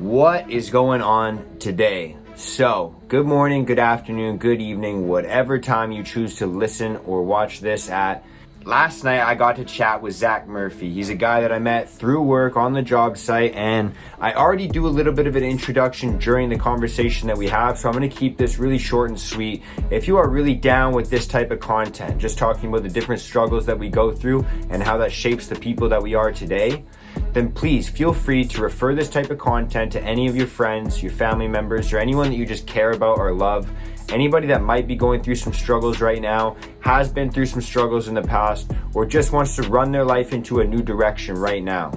What is going on today? So, good morning, good afternoon, good evening, whatever time you choose to listen or watch this at. Last night I got to chat with Zack Murphy. He's a guy that I met through work on the job site, and I already do a little bit of an introduction during the conversation that we have, so I'm going to keep this really short and sweet. If you are really down with this type of content, just talking about the different struggles that we go through and how that shapes the people that we are today, then please feel free to refer this type of content to any of your friends, your family members, or anyone that you just care about or love. Anybody that might be going through some struggles right now, has been through some struggles in the past, or just wants to run their life into a new direction right now.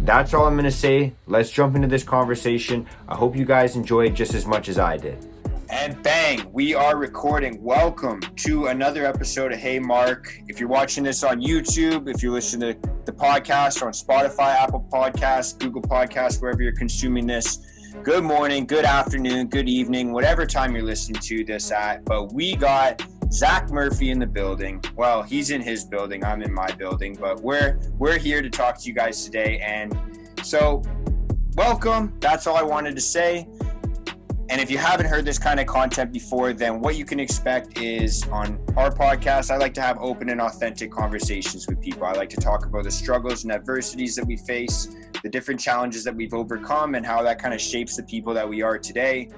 That's all I'm going to say. Let's jump into this conversation. I hope you guys enjoyed just as much as I did. And bang, we are recording. Welcome to another episode of Hey Mark. If you're watching this on YouTube, if you're listening to the podcast on Spotify, Apple Podcasts, Google Podcasts, wherever you're consuming this, good morning, good afternoon, good evening, whatever time you're listening to this at. But we got Zack Murphy in the building. Well, he's in his building, I'm in my building, but we're here to talk to you guys today. And so, welcome. That's all I wanted to say. And if you haven't heard this kind of content before, then what you can expect is on our podcast, I like to have open and authentic conversations with people. I like to talk about the struggles and adversities that we face, the different challenges that we've overcome, and how that kind of shapes the people that we are today.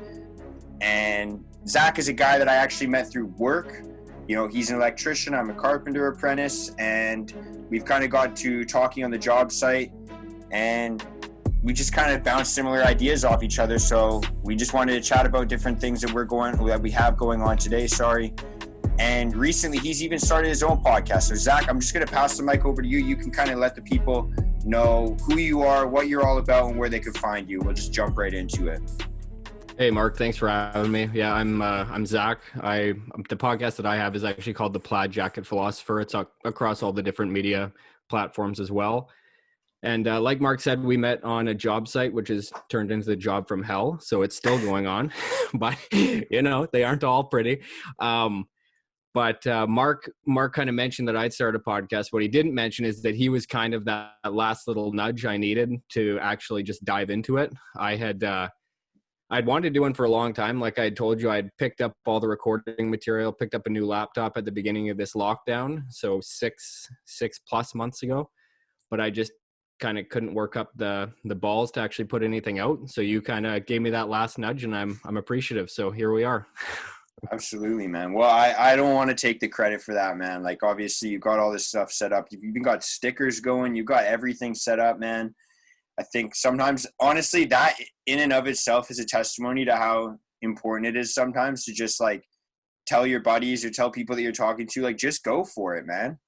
And Zack is a guy that I actually met through work. You know, he's an electrician, I'm a Carpenter Apprentice, and we've kind of got to talking on the job site, and we just kind of bounced similar ideas off each other. So we just wanted to chat about different things that we have going on today. And recently he's even started his own podcast. So Zack, I'm just going to pass the mic over to you. You can kind of let the people know who you are, what you're all about, and where they could find you. We'll just jump right into it. Hey Mark, thanks for having me. Yeah, I'm Zack. The podcast that I have is actually called the Plaid Jacket Philosopher. It's across all the different media platforms as well. And like Mark said, we met on a job site, which has turned into the job from hell. So it's still going on, but you know, they aren't all pretty. But Mark kind of mentioned that I'd start a podcast. What he didn't mention is that he was kind of that last little nudge I needed to actually just dive into it. I'd wanted to do one for a long time. Like I told you, I'd picked up all the recording material, picked up a new laptop at the beginning of this lockdown. So six plus months ago, but I just kind of couldn't work up the balls to actually put anything out. So you kind of gave me that last nudge, and I'm appreciative. So here we are. Absolutely, man. Well, I don't want to take the credit for that, man. Like obviously you got all this stuff set up. You've even got stickers going. You got everything set up, man. I think sometimes, honestly, that in and of itself is a testimony to how important it is sometimes to just like tell your buddies or tell people that you're talking to, like, just go for it, man.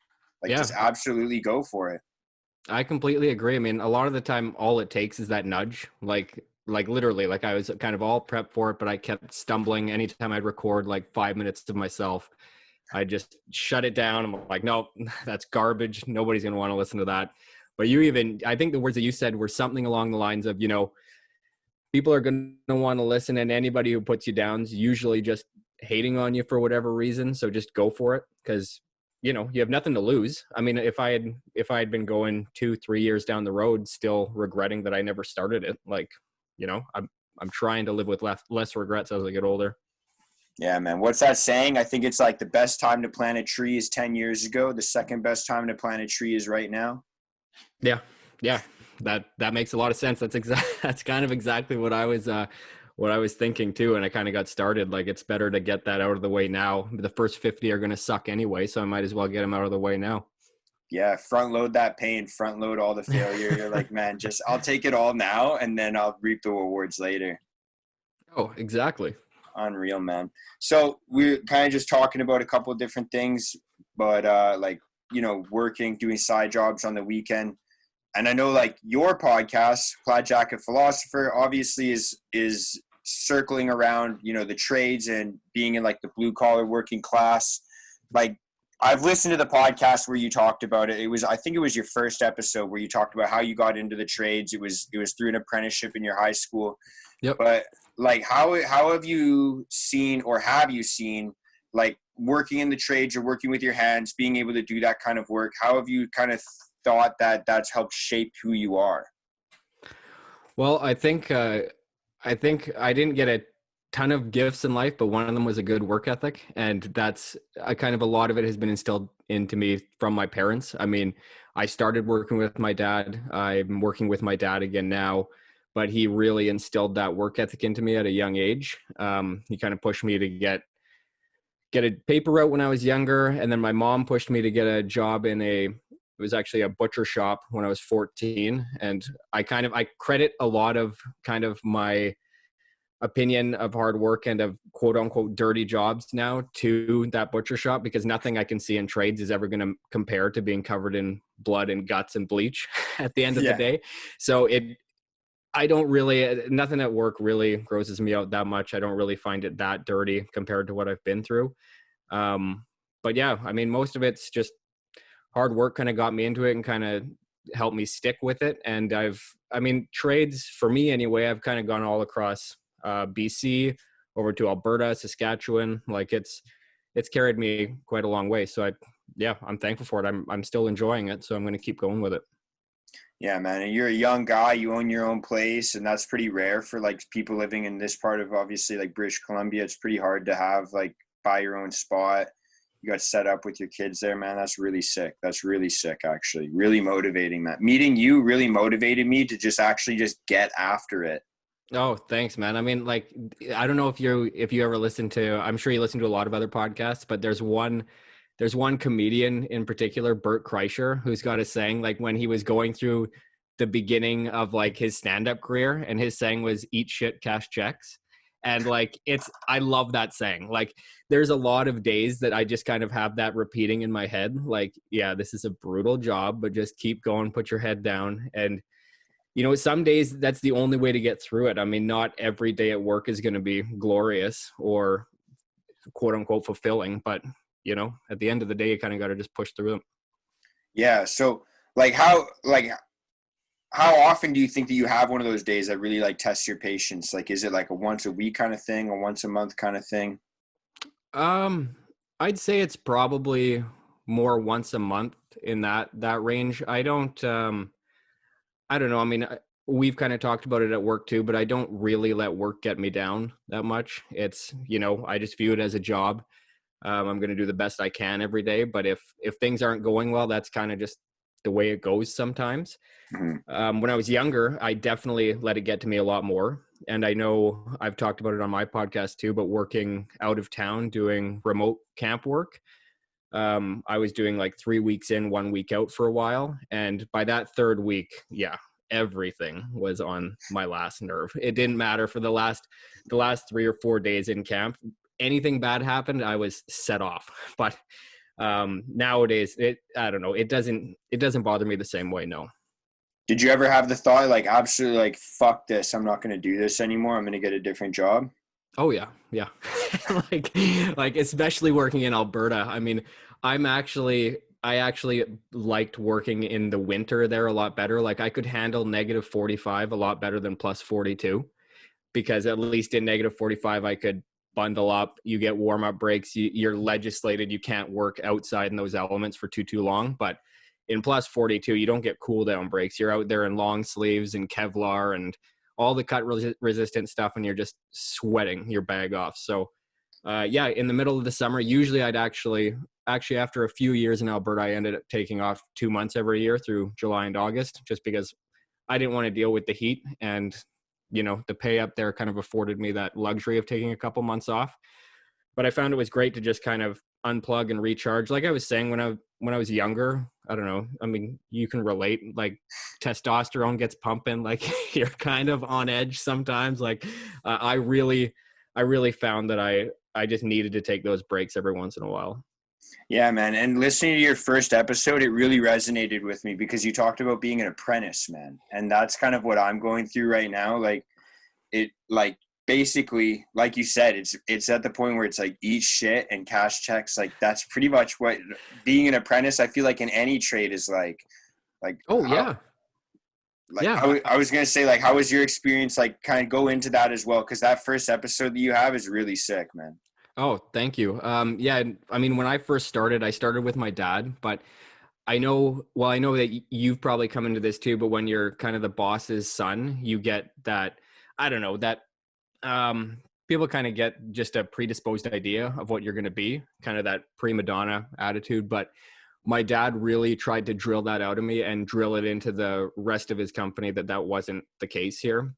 Like, just absolutely go for it. I completely agree. I mean, a lot of the time, all it takes is that nudge. Like literally, like I was kind of all prepped for it, but I kept stumbling. Anytime I'd record like 5 minutes of myself, I just shut it down. I'm like, no, that's garbage. Nobody's going to want to listen to that. But I think the words that you said were something along the lines of, you know, people are going to want to listen, and anybody who puts you down is usually just hating on you for whatever reason. So just go for it, because you know, you have nothing to lose. I mean, if I had been going 2-3 years down the road, still regretting that I never started it, like, you know, I'm trying to live with less regrets as I get older. Yeah, man. What's that saying? I think it's like the best time to plant a tree is 10 years ago. The second best time to plant a tree is right now. Yeah. That makes a lot of sense. That's kind of exactly what I was thinking too. And I kind of got started, like, it's better to get that out of the way now. The first 50 are going to suck anyway, so I might as well get them out of the way now. Yeah. Front load that pain, front load all the failure. You're like, man, I'll take it all now, and then I'll reap the rewards later. Oh, exactly. Unreal, man. So we're kind of just talking about a couple of different things, but like, you know, working, doing side jobs on the weekend. And I know like your podcast, Plaid Jacket Philosopher, obviously is circling around, you know, the trades and being in like the blue collar working class. Like, I've listened to the podcast where you talked about it. I think it was your first episode where you talked about how you got into the trades. It was through an apprenticeship in your high school. Yep. But like, how have you seen like working in the trades or working with your hands, being able to do that kind of work? How have you kind of thought that that's helped shape who you are? Well, I think I think I didn't get a ton of gifts in life, but one of them was a good work ethic. And that's kind of a lot of it has been instilled into me from my parents. I mean, I started working with my dad. I'm working with my dad again now, but he really instilled that work ethic into me at a young age. He kind of pushed me to get a paper route when I was younger. And then my mom pushed me to get a job it was actually a butcher shop when I was 14. And I credit a lot of kind of my opinion of hard work and of quote unquote dirty jobs now to that butcher shop, because nothing I can see in trades is ever going to compare to being covered in blood and guts and bleach at the end of the day. So I don't really, nothing at work really grosses me out that much. I don't really find it that dirty compared to what I've been through. But yeah, I mean, most of it's just hard work kind of got me into it and kind of helped me stick with it. And trades for me anyway, I've kind of gone all across BC over to Alberta, Saskatchewan. Like it's carried me quite a long way. So I'm thankful for it. I'm still enjoying it. So I'm going to keep going with it. Yeah, man. And you're a young guy, you own your own place, and that's pretty rare for like people living in this part of obviously like British Columbia. It's pretty hard to have like buy your own spot. You got set up with your kids there, man. That's really sick. That's really sick, actually. Really motivating, man. Meeting you really motivated me to just get after it. Oh, thanks, man. I mean, like, I don't know if you ever listen to, I'm sure you listen to a lot of other podcasts, but there's one comedian in particular, Bert Kreischer, who's got a saying, like when he was going through the beginning of like his stand-up career, and his saying was eat shit, cash checks. And like, I love that saying. Like there's a lot of days that I just kind of have that repeating in my head. Like, yeah, this is a brutal job, but just keep going, put your head down. And, you know, some days that's the only way to get through it. I mean, not every day at work is going to be glorious or quote unquote fulfilling, but you know, at the end of the day, you kind of got to just push through them. Yeah. So how often do you think that you have one of those days that really like tests your patience? Like, is it like a once a week kind of thing, a once a month kind of thing? I'd say it's probably more once a month in that range. I don't know. I mean, we've kind of talked about it at work too, but I don't really let work get me down that much. It's, you know, I just view it as a job. I'm going to do the best I can every day. But if things aren't going well, that's kind of just the way it goes sometimes. Mm-hmm. When I was younger, I definitely let it get to me a lot more. And I know I've talked about it on my podcast too, but working out of town, doing remote camp work, I was doing like 3 weeks in, 1 week out for a while. And by that third week, yeah, everything was on my last nerve. It didn't matter for the last 3 or 4 days in camp. Anything bad happened, I was set off. But nowadays, I don't know. It doesn't bother me the same way. No. Did you ever have the thought like, absolutely, like, fuck this, I'm not going to do this anymore, I'm going to get a different job? Oh yeah. like especially working in Alberta. I mean, I actually liked working in the winter there a lot better. Like I could handle negative 45 a lot better than plus 42, because at least in negative 45 I could bundle up. You get warm up breaks. You're legislated. You can't work outside in those elements for too long. But in plus 42, you don't get cool down breaks. You're out there in long sleeves and Kevlar and all the cut resistant stuff, and you're just sweating your bag off. So yeah, in the middle of the summer, usually I'd actually after a few years in Alberta, I ended up taking off 2 months every year through July and August, just because I didn't want to deal with the heat. And you know, the pay up there kind of afforded me that luxury of taking a couple months off. But I found it was great to just kind of unplug and recharge. Like I was saying, when I was younger, I don't know, I mean, you can relate, like testosterone gets pumping, like you're kind of on edge sometimes. Like I really found that I just needed to take those breaks every once in a while. Yeah, man. And listening to your first episode, it really resonated with me because you talked about being an apprentice, man. And that's kind of what I'm going through right now. Like it, like basically, like you said, it's at the point where it's like eat shit and cash checks. Like that's pretty much what being an apprentice, I feel like in any trade is like, oh yeah. Like yeah. I was going to say, like, how was your experience? Like kind of go into that as well. Cause that first episode that you have is really sick, man. Oh, thank you. Yeah, I mean, when I first started, I started with my dad, but I know that you've probably come into this too, but when you're kind of the boss's son, you get that, I don't know, that People kind of get just a predisposed idea of what you're going to be, kind of that prima donna attitude. But my dad really tried to drill that out of me and drill it into the rest of his company that wasn't the case here.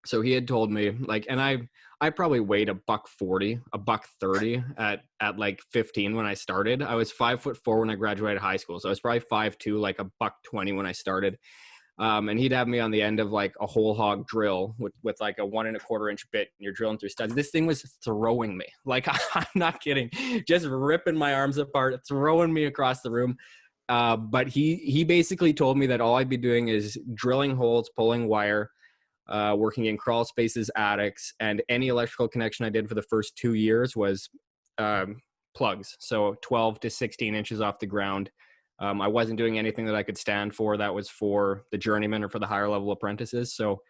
So he had told me, like, and I probably weighed $140, $130 at like 15 when I started. I was 5'4" when I graduated high school, so I was probably 5'2", like $120 when I started. And he'd have me on the end of like a whole hog drill with like a 1 1/4 inch bit, and you're drilling through studs. This thing was throwing me, like, I'm not kidding, just ripping my arms apart, throwing me across the room. But he basically told me that all I'd be doing is drilling holes, pulling wire, working in crawl spaces, attics, and any electrical connection I did for the first 2 years was plugs. So 12 to 16 inches off the ground. I wasn't doing anything that I could stand for. That was for the journeyman or for the higher level apprentices. So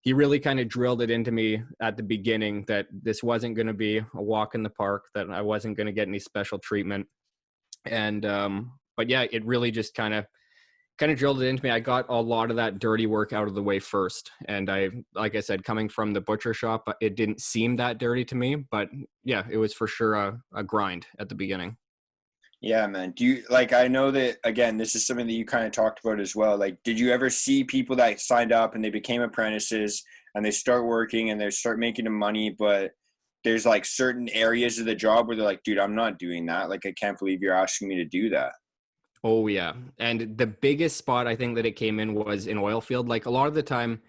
he really kind of drilled it into me at the beginning that this wasn't going to be a walk in the park, that I wasn't going to get any special treatment. And, but yeah, it really just kind of drilled it into me. I got a lot of that dirty work out of the way first. And like I said, coming from the butcher shop, it didn't seem that dirty to me, but yeah, it was for sure a grind at the beginning. Yeah, man. Do you, like, I know that, again, this is something that you kind of talked about as well. Like, did you ever see people that signed up and they became apprentices and they start working and they start making the money, but there's like certain areas of the job where they're like, dude, I'm not doing that. Like, I can't believe you're asking me to do that. Oh yeah. And the biggest spot I think that it came in was in oil field. Like a lot of the time,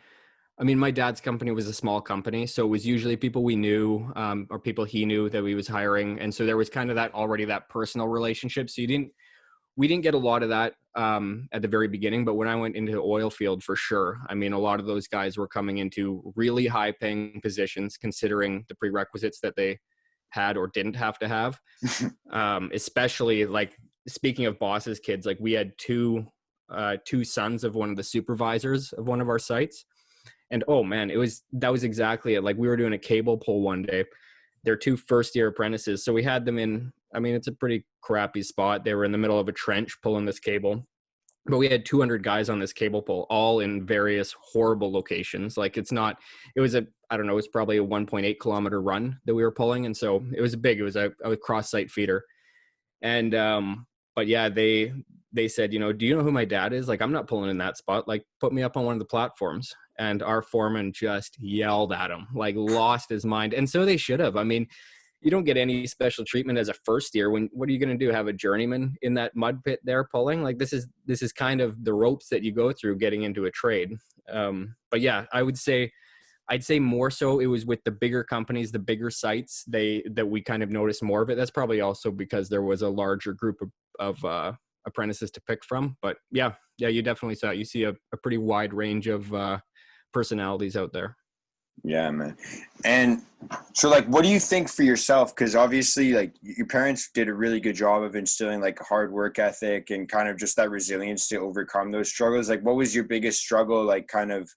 I mean, my dad's company was a small company, so it was usually people we knew, or people he knew that we was hiring. And so there was kind of that personal relationship. So we didn't get a lot of that at the very beginning, but when I went into the oil field, for sure. I mean, a lot of those guys were coming into really high paying positions considering the prerequisites that they had or didn't have to have. Especially like, speaking of bosses' kids, like we had two sons of one of the supervisors of one of our sites. And oh man, that was exactly it. Like we were doing a cable pull one day. They're 2 first-year apprentices. So we had them in, I mean, it's a pretty crappy spot. They were in the middle of a trench pulling this cable. But we had 200 guys on this cable pull, all in various horrible locations. Like it was I don't know, it was probably a 1.8 kilometer run that we were pulling. And so it was it was a cross-site feeder. And, but yeah, they said, you know, do you know who my dad is? Like, I'm not pulling in that spot. Like, put me up on one of the platforms. And our foreman just yelled at him, like lost his mind. And so they should have. I mean, you don't get any special treatment as a first year. What are you going to do? Have a journeyman in that mud pit there pulling? Like this is kind of the ropes that you go through getting into a trade. But yeah, I'd say more so it was with the bigger companies, the bigger sites, that we kind of noticed more of it. That's probably also because there was a larger group of apprentices to pick from. But yeah, you definitely saw it. You see a pretty wide range of personalities out there. Yeah, man. And so like, what do you think for yourself? Because obviously like your parents did a really good job of instilling like a hard work ethic and kind of just that resilience to overcome those struggles. Like what was your biggest struggle, like kind of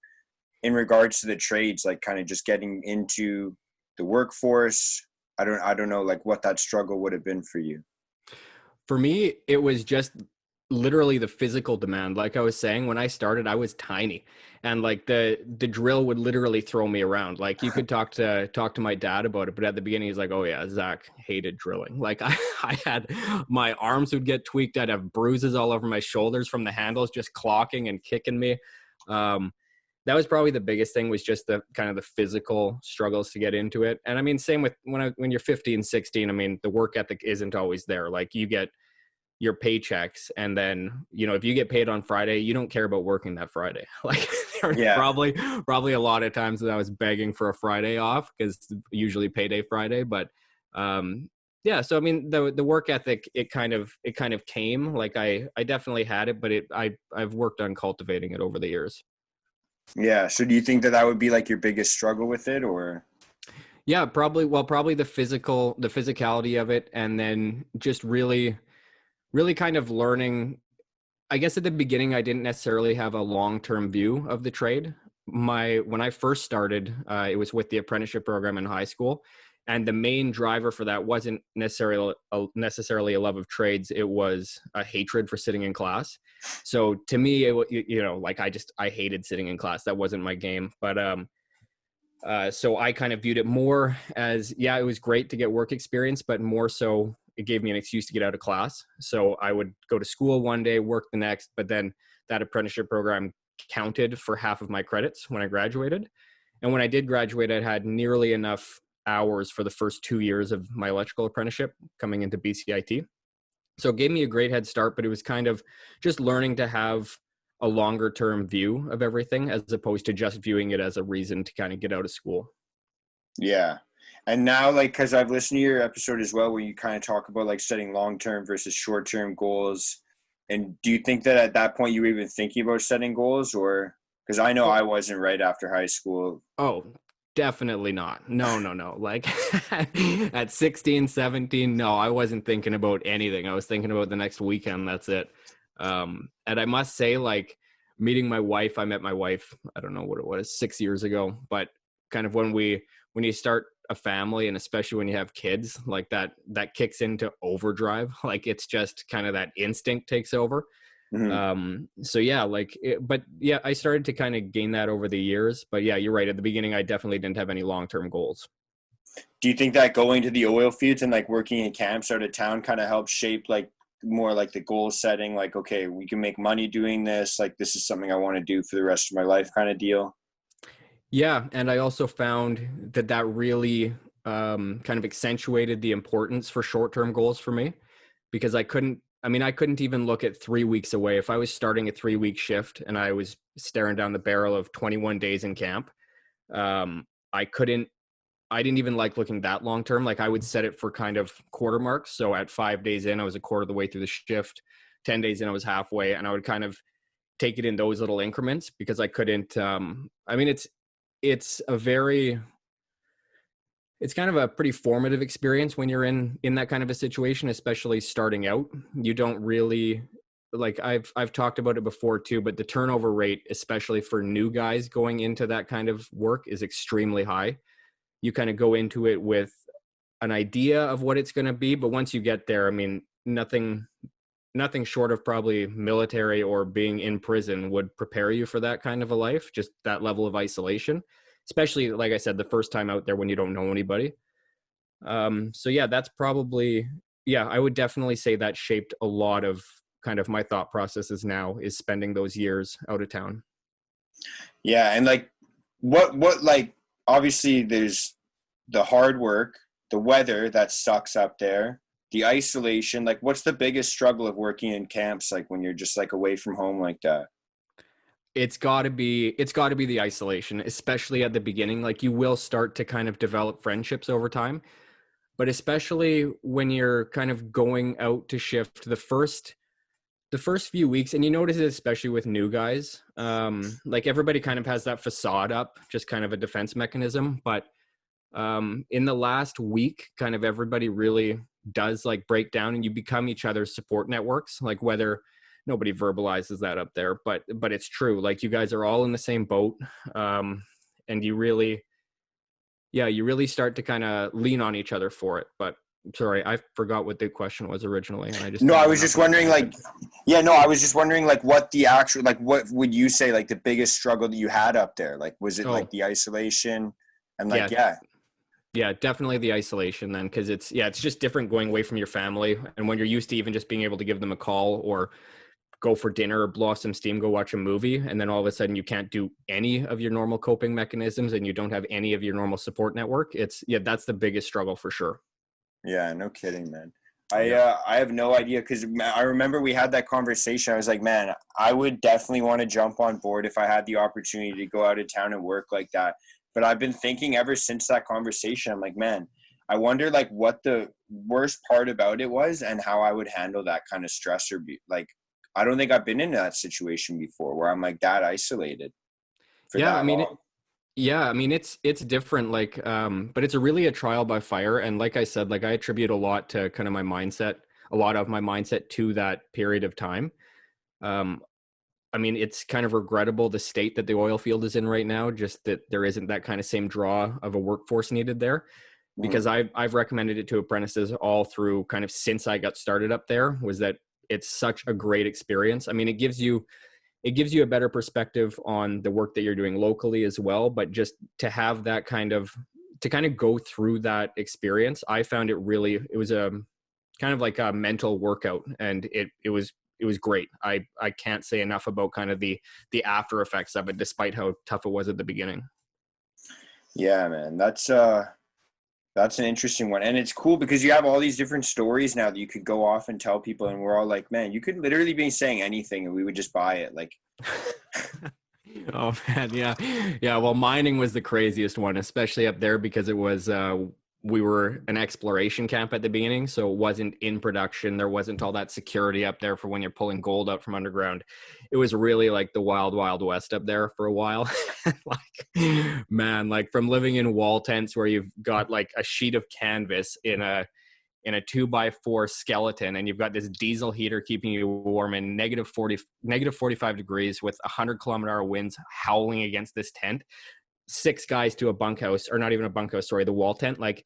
in regards to the trades, like kind of just getting into the workforce? I don't know like what that struggle would have been for you. For me, it was just literally the physical demand. Like I was saying, when I started, I was tiny, and like the drill would literally throw me around. Like you could talk to my dad about it, but at the beginning he's like, oh yeah, Zach hated drilling. Like I had, my arms would get tweaked. I'd have bruises all over my shoulders from the handles just clocking and kicking me. That was probably the biggest thing, was just the kind of the physical struggles to get into it. And I mean, same with when you're 15, 16, I mean, the work ethic isn't always there. Like you get your paychecks, and then, you know, if you get paid on Friday, you don't care about working that Friday. Like there were probably a lot of times that I was begging for a Friday off, because usually payday Friday. But yeah, so I mean, the work ethic, it kind of came. Like I definitely had it, but I've worked on cultivating it over the years. Yeah. So do you think that would be like your biggest struggle with it, or? Yeah, probably the physicality of it. And then just really kind of learning. I guess at the beginning, I didn't necessarily have a long-term view of the trade. When I first started, it was with the apprenticeship program in high school. And the main driver for that wasn't necessarily a love of trades. It was a hatred for sitting in class. So to me, like I hated sitting in class. That wasn't my game. But So I kind of viewed it more as, yeah, it was great to get work experience, but more so it gave me an excuse to get out of class. So I would go to school one day, work the next, but then that apprenticeship program counted for half of my credits when I graduated. And when I did graduate, I had nearly enough hours for the first 2 years of my electrical apprenticeship coming into BCIT. So it gave me a great head start, but it was kind of just learning to have a longer term view of everything as opposed to just viewing it as a reason to kind of get out of school. Yeah. And now, like, because I've listened to your episode as well, where you kind of talk about like setting long-term versus short-term goals. And do you think that at that point you were even thinking about setting goals, or because I know I wasn't right after high school? Oh, definitely not. No. Like at 16, 17, no, I wasn't thinking about anything. I was thinking about the next weekend. That's it. And I must say, like, meeting my wife, I met my wife, I don't know what it was, 6 years ago, but kind of when you start a family, and especially when you have kids, like that kicks into overdrive. Like it's just kind of that instinct takes over. So yeah, but yeah, I started to kind of gain that over the years. But yeah, you're right. At the beginning, I definitely didn't have any long-term goals. Do you think that going to the oil fields and like working in camps out of town kind of helped shape like more like the goal setting? Like, okay, we can make money doing this. Like, this is something I want to do for the rest of my life kind of deal. Yeah, and I also found that really kind of accentuated the importance for short-term goals for me, because I couldn't even look at 3 weeks away. If I was starting a 3-week shift and I was staring down the barrel of 21 days in camp, I didn't even like looking that long term. Like I would set it for kind of quarter marks. So at 5 days in, I was a quarter of the way through the shift. 10 days in, I was halfway, and I would kind of take it in those little increments because I couldn't, it's kind of a pretty formative experience when you're in that kind of a situation, especially starting out. You don't really, like I've talked about it before too, but the turnover rate, especially for new guys going into that kind of work, is extremely high. You kind of go into it with an idea of what it's going to be, but once you get there, I mean, nothing short of probably military or being in prison would prepare you for that kind of a life, just that level of isolation, especially, like I said, the first time out there when you don't know anybody. So yeah, that's probably, yeah, I would definitely say that shaped a lot of kind of my thought processes now, is spending those years out of town. Yeah. And like, what like, obviously there's the hard work, the weather that sucks up there, the isolation. Like, what's the biggest struggle of working in camps, like when you're just like away from home like that? It's got to be the isolation, especially at the beginning. Like you will start to kind of develop friendships over time, but especially when you're kind of going out to shift the first few weeks, and you notice it especially with new guys, like everybody kind of has that facade up, just kind of a defense mechanism. But in the last week, kind of everybody really does like break down, and you become each other's support networks. Like whether nobody verbalizes that up there, but it's true. Like you guys are all in the same boat, and you really start to kind of lean on each other for it. But sorry, I forgot what the question was originally, and I just I was just wondering, like, I was just wondering, like, what the actual, like, what would you say, like, the biggest struggle that you had up there? Like, was it like the isolation and like, Yeah, definitely the isolation then, because it's just different going away from your family, and when you're used to even just being able to give them a call or go for dinner or blow off some steam, go watch a movie, and then all of a sudden you can't do any of your normal coping mechanisms and you don't have any of your normal support network. That's the biggest struggle for sure. Yeah, no kidding, man. I have no idea, because I remember we had that conversation. I was like, man, I would definitely want to jump on board if I had the opportunity to go out of town and work like that. But I've been thinking ever since that conversation, I'm like, man, I wonder like what the worst part about it was and how I would handle that kind of stress. Like, I don't think I've been in that situation before where I'm like that isolated for that long. It's different, like, but it's really a trial by fire. And like I said, like I attribute a lot to kind of my mindset, a lot of my mindset to that period of time. It's kind of regrettable the state that the oil field is in right now, just that there isn't that kind of same draw of a workforce needed there, because I've recommended it to apprentices all through kind of since I got started up there, was that it's such a great experience. I mean, it gives you it gives you a better perspective on the work that you're doing locally as well. But just to have that kind of go through that experience, I found it was a kind of like a mental workout, and it was great. I can't say enough about kind of the after effects of it, despite how tough it was at the beginning. Yeah, man, that's an interesting one. And it's cool because you have all these different stories now that you could go off and tell people, and we're all like, man, you could literally be saying anything and we would just buy it. Like, oh man, yeah. Well, mining was the craziest one, especially up there because it was we were an exploration camp at the beginning, so it wasn't in production. There wasn't all that security up there for when you're pulling gold out from underground. It was really like the wild west up there for a while. Like, man, like from living in wall tents where you've got like a sheet of canvas in a 2x4 skeleton, and you've got this diesel heater keeping you warm in negative 45 degrees with 100-kilometer-hour winds howling against this tent. 6 guys to a bunkhouse, or not even a bunkhouse, sorry, the wall tent. Like,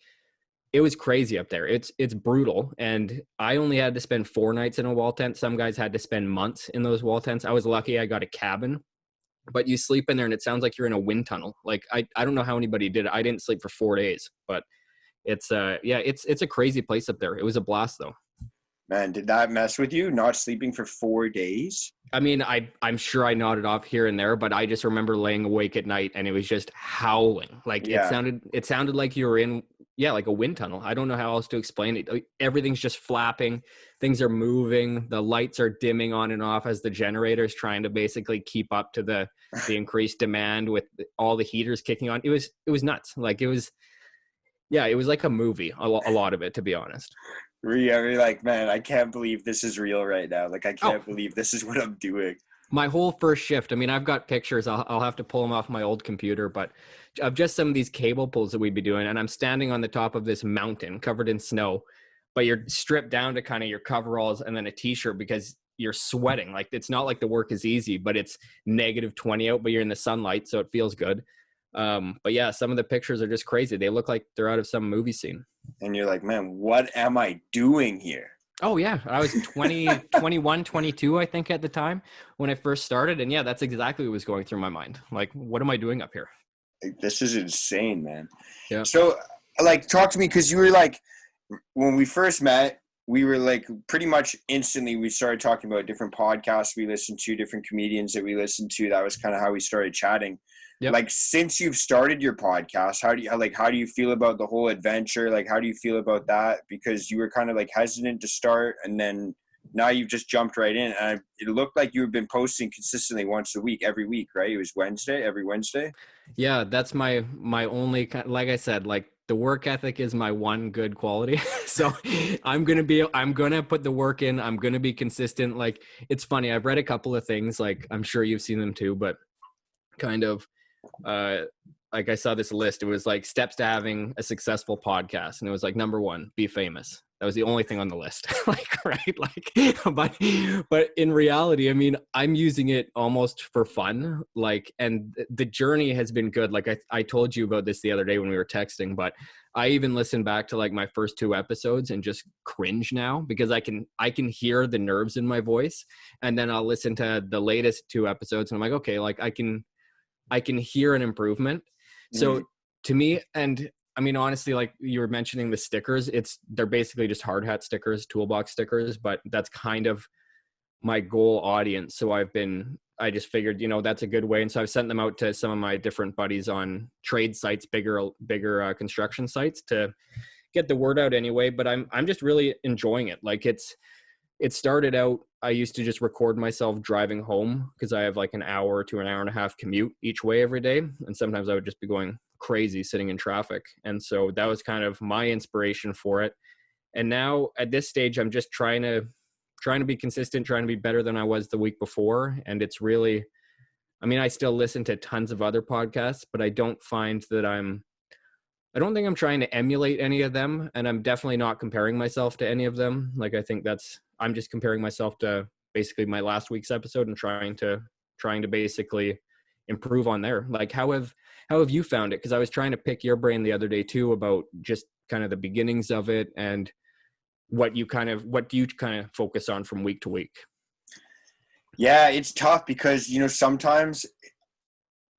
it was crazy up there. It's brutal. And I only had to spend 4 nights in a wall tent. Some guys had to spend months in those wall tents. I was lucky I got a cabin, but you sleep in there and it sounds like you're in a wind tunnel. Like, I don't know how anybody did it. I didn't sleep for 4 days, but it's a crazy place up there. It was a blast though. Man, did that mess with you, not sleeping for 4 days? I mean, I'm sure I nodded off here and there, but I just remember laying awake at night and it was just howling. Like, it sounded like you were in, like a wind tunnel. I don't know how else to explain it. Everything's just flapping. Things are moving. The lights are dimming on and off as the generator's trying to basically keep up to the increased demand with all the heaters kicking on. It was nuts. Like, it was like a movie, a lot of it, to be honest. You're like, man, I can't believe this is real right now. Like, I can't believe this is what I'm doing. My whole first shift, I mean, I've got pictures. I'll have to pull them off my old computer, but of just some of these cable pulls that we'd be doing. And I'm standing on the top of this mountain covered in snow, but you're stripped down to kind of your coveralls and then a t-shirt because you're sweating. Like, it's not like the work is easy, but it's negative 20 out, but you're in the sunlight, so it feels good. But yeah, some of the pictures are just crazy. They look like they're out of some movie scene. And you're like, man, what am I doing here? Oh yeah. I was 21, 22, I think at the time when I first started. And yeah, that's exactly what was going through my mind. Like, what am I doing up here? This is insane, man. Yeah. So like, talk to me. 'Cause you were like, when we first met, we were like pretty much instantly, we started talking about different podcasts we listened to, different comedians that we listened to. That was kind of how we started chatting. Yep. Like, since you've started your podcast, how do you feel about the whole adventure? Like, how do you feel about that? Because you were kind of like hesitant to start, and then now you've just jumped right in. And it looked like you've been posting consistently once a week, every week, right? It was every Wednesday. Yeah, that's my only, like I said, like, the work ethic is my one good quality. So I'm going to put the work in. I'm going to be consistent. Like, it's funny. I've read a couple of things, like, I'm sure you've seen them too, but kind of, like, I saw this list. It was like steps to having a successful podcast. And it was like, number 1, be famous. That was the only thing on the list. Like, right. Like, but in reality, I mean, I'm using it almost for fun. Like, and the journey has been good. Like, I told you about this the other day when we were texting, but I even listened back to like my first 2 episodes and just cringe now because I can hear the nerves in my voice. And then I'll listen to the latest 2 episodes and I'm like, okay, like I can hear an improvement. So to me, and I mean, honestly, like you were mentioning the stickers, they're basically just hard hat stickers, toolbox stickers, but that's kind of my goal audience. So I just figured, that's a good way. And so I've sent them out to some of my different buddies on trade sites, bigger construction sites, to get the word out anyway. But I'm just really enjoying it. Like, it started out, I used to just record myself driving home because I have like an hour to an hour and a half commute each way every day. And sometimes I would just be going crazy sitting in traffic. And so that was kind of my inspiration for it. And now at this stage, I'm just trying to be consistent, trying to be better than I was the week before. And it's really, I mean, I still listen to tons of other podcasts, but I don't think I'm trying to emulate any of them. And I'm definitely not comparing myself to any of them. Like, I think I'm just comparing myself to basically my last week's episode and trying to basically improve on there. Like, how have you found it? Because I was trying to pick your brain the other day too about just kind of the beginnings of it and what do you kind of focus on from week to week? Yeah, it's tough because,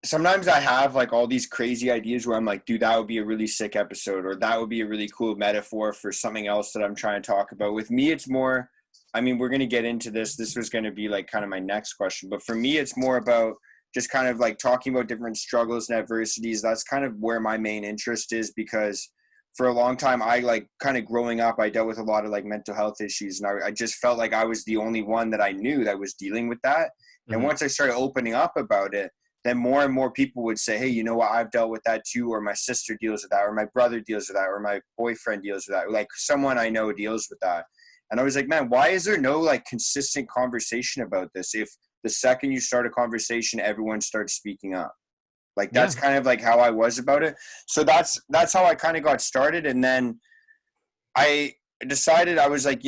sometimes I have like all these crazy ideas where I'm like, dude, that would be a really sick episode, or that would be a really cool metaphor for something else that I'm trying to talk about. With me, it's more, I mean, we're going to get into this. This was going to be like kind of my next question. But for me, it's more about just kind of like talking about different struggles and adversities. That's kind of where my main interest is, because for a long time, I like kind of growing up, I dealt with a lot of like mental health issues. And I just felt like I was the only one that I knew that was dealing with that. And Hmm. once I started opening up about it, then more and more people would say, hey, you know what, I've dealt with that too, or my sister deals with that, or my brother deals with that, or my boyfriend deals with that, like someone I know deals with that. And I was like, man, why is there no like consistent conversation about this? If the second you start a conversation, everyone starts speaking up. Like that's Yeah. kind of like how I was about it. So that's how I kind of got started. And then I decided, I was like,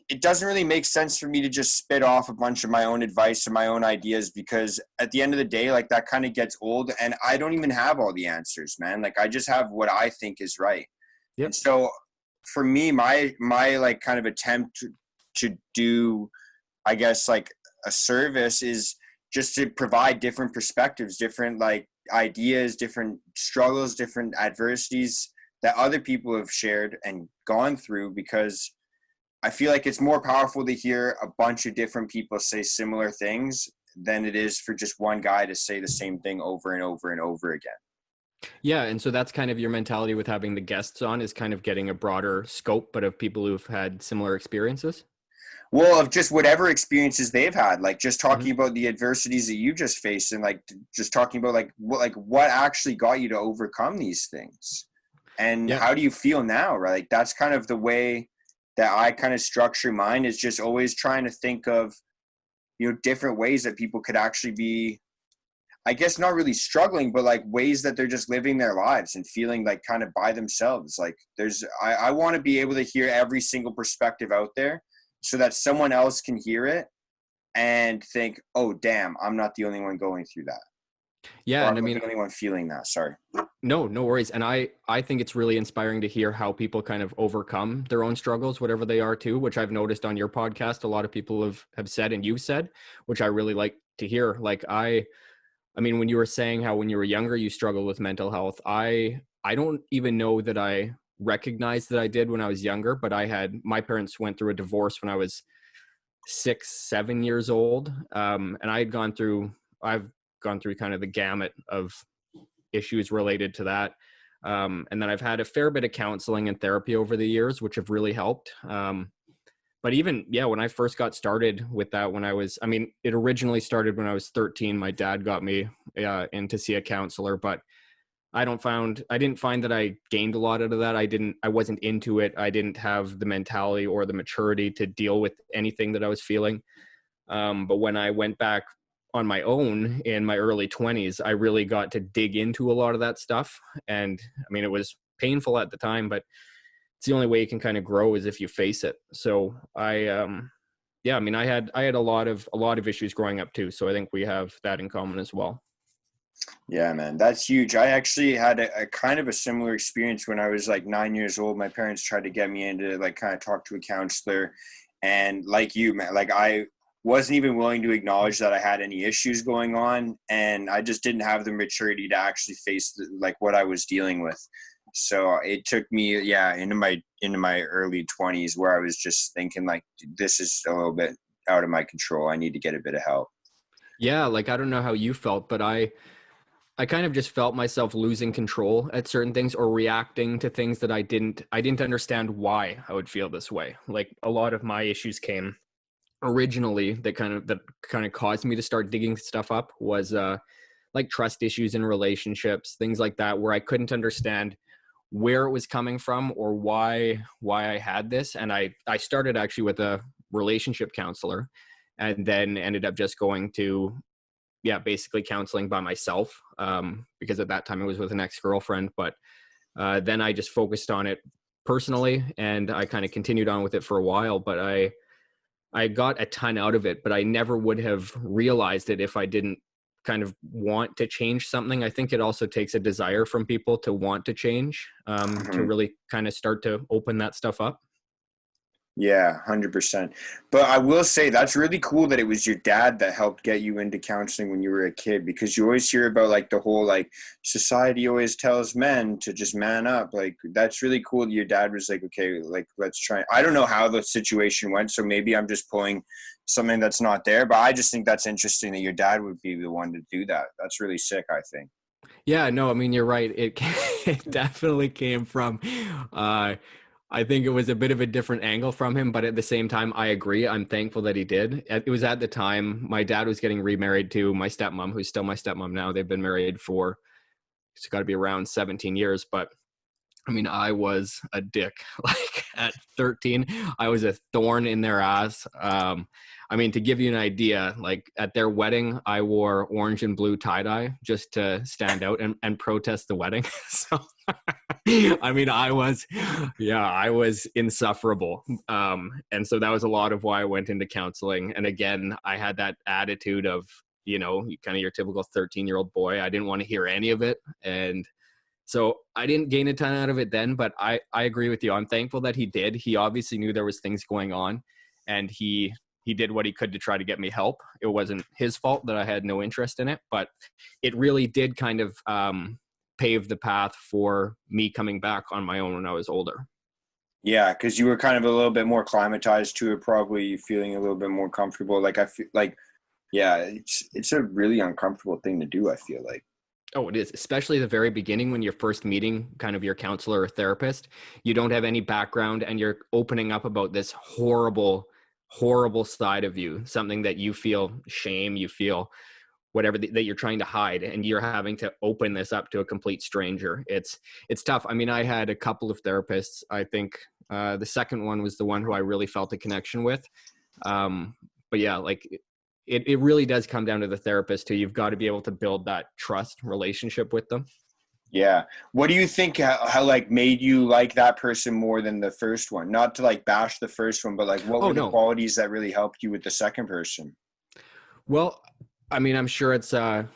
it doesn't really make sense for me to just spit off a bunch of my own advice and my own ideas, because at the end of the day, like that kind of gets old and I don't even have all the answers, man. Like I just have what I think is right. And Yep. so for me, my like kind of attempt to do, I guess, like a service is just to provide different perspectives, different like ideas, different struggles, different adversities that other people have shared and gone through, because I feel like it's more powerful to hear a bunch of different people say similar things than it is for just one guy to say the same thing over and over and over again. Yeah. And so that's kind of your mentality with having the guests on, is kind of getting a broader scope, but of people who've had similar experiences. Well, of just whatever experiences they've had, like just Hmm. talking about the adversities that you just faced, and like just talking about like what actually got you to overcome these things, and Yeah. how do you feel now, right? Like that's kind of the way that I kind of structure mine, is just always trying to think of, different ways that people could actually be, I guess, not really struggling, but like ways that they're just living their lives and feeling like kind of by themselves. Like I want to be able to hear every single perspective out there so that someone else can hear it and think, oh, damn, I'm not the only one going through that. Yeah. Or And I'm I not mean, the only one feeling that. Sorry. no worries. And I think it's really inspiring to hear how people kind of overcome their own struggles, whatever they are too, which I've noticed on your podcast, a lot of people have said, and you've said, which I really like to hear. Like I mean, when you were saying how when you were younger, you struggled with mental health, I don't even know that I recognized that I did when I was younger, but my parents went through a divorce when I was 6, 7 years old. And I've gone through kind of the gamut of issues related to that. And then I've had a fair bit of counseling and therapy over the years, which have really helped. But even, yeah, when I first got started with that, I mean, it originally started when I was 13. My dad got me in to see a counselor, but I didn't find that I gained a lot out of that. I wasn't into it. I didn't have the mentality or the maturity to deal with anything that I was feeling. But when I went back on my own in my early 20s, I really got to dig into a lot of that stuff. And I mean, it was painful at the time, but it's the only way you can kind of grow is if you face it. So yeah, I mean, I had a lot of issues growing up too. So I think we have that in common as well. Yeah, man, that's huge. I actually had a kind of a similar experience when I was like 9 years old. My parents tried to get me into like kind of talk to a counselor. And like you, man, like I wasn't even willing to acknowledge that I had any issues going on. And I just didn't have the maturity to actually face like what I was dealing with. So it took me, yeah, into my early 20s where I was just thinking like, this is a little bit out of my control. I need to get a bit of help. Yeah, like I don't know how you felt, but I kind of just felt myself losing control at certain things or reacting to things that I didn't understand why I would feel this way. Like a lot of my issues came originally that kind of caused me to start digging stuff up was like trust issues in relationships, things like that, where I couldn't understand where it was coming from or why I had this. And I started actually with a relationship counselor and then ended up just going to, yeah, basically counseling by myself, because at that time I was with an ex-girlfriend. But then I just focused on it personally and I kind of continued on with it for a while. But I got a ton out of it, but I never would have realized it if I didn't kind of want to change something. I think it also takes a desire from people to want to change, to Mhm. really kind of start to open that stuff up. Yeah, 100%. But I will say that's really cool that it was your dad that helped get you into counseling when you were a kid, because you always hear about like the whole like society always tells men to just man up. Like that's really cool that your dad was like, okay, like let's try. I don't know how the situation went, so maybe I'm just pulling something that's not there, but I just think that's interesting that your dad would be the one to do that. That's really sick, I think. Yeah, no, I mean, you're right. It definitely came from, uh, I think it was a bit of a different angle from him, but at the same time, I agree. I'm thankful that he did. It was at the time my dad was getting remarried to my stepmom, who's still my stepmom now. They've been married for, it's got to be around 17 years, but I mean, I was a dick. Like at 13, I was a thorn in their ass. I mean, to give you an idea, like at their wedding, I wore orange and blue tie-dye just to stand out and protest the wedding. So, I mean, I was insufferable. And so that was a lot of why I went into counseling. And again, I had that attitude of, kind of your typical 13-year-old boy. I didn't want to hear any of it. And so I didn't gain a ton out of it then, but I agree with you. I'm thankful that he did. He obviously knew there was things going on, and he did what he could to try to get me help. It wasn't his fault that I had no interest in it, but it really did kind of pave the path for me coming back on my own when I was older. Yeah, because you were kind of a little bit more climatized to it, probably feeling a little bit more comfortable. Like I feel like, yeah, it's a really uncomfortable thing to do, I feel like. Oh, it is, especially the very beginning when you're first meeting kind of your counselor or therapist. You don't have any background and you're opening up about this horrible, horrible side of you, something that you feel shame, you feel whatever that you're trying to hide, and you're having to open this up to a complete stranger. It's tough. I mean, I had a couple of therapists. I think the second one was the one who I really felt a connection with. But yeah, like it really does come down to the therapist too. You've got to be able to build that trust relationship with them. Yeah. What do you think how like made you like that person more than the first one? Not to like bash the first one, but like what Oh were the no. qualities that really helped you with the second person? Well, I mean, I'm sure it's a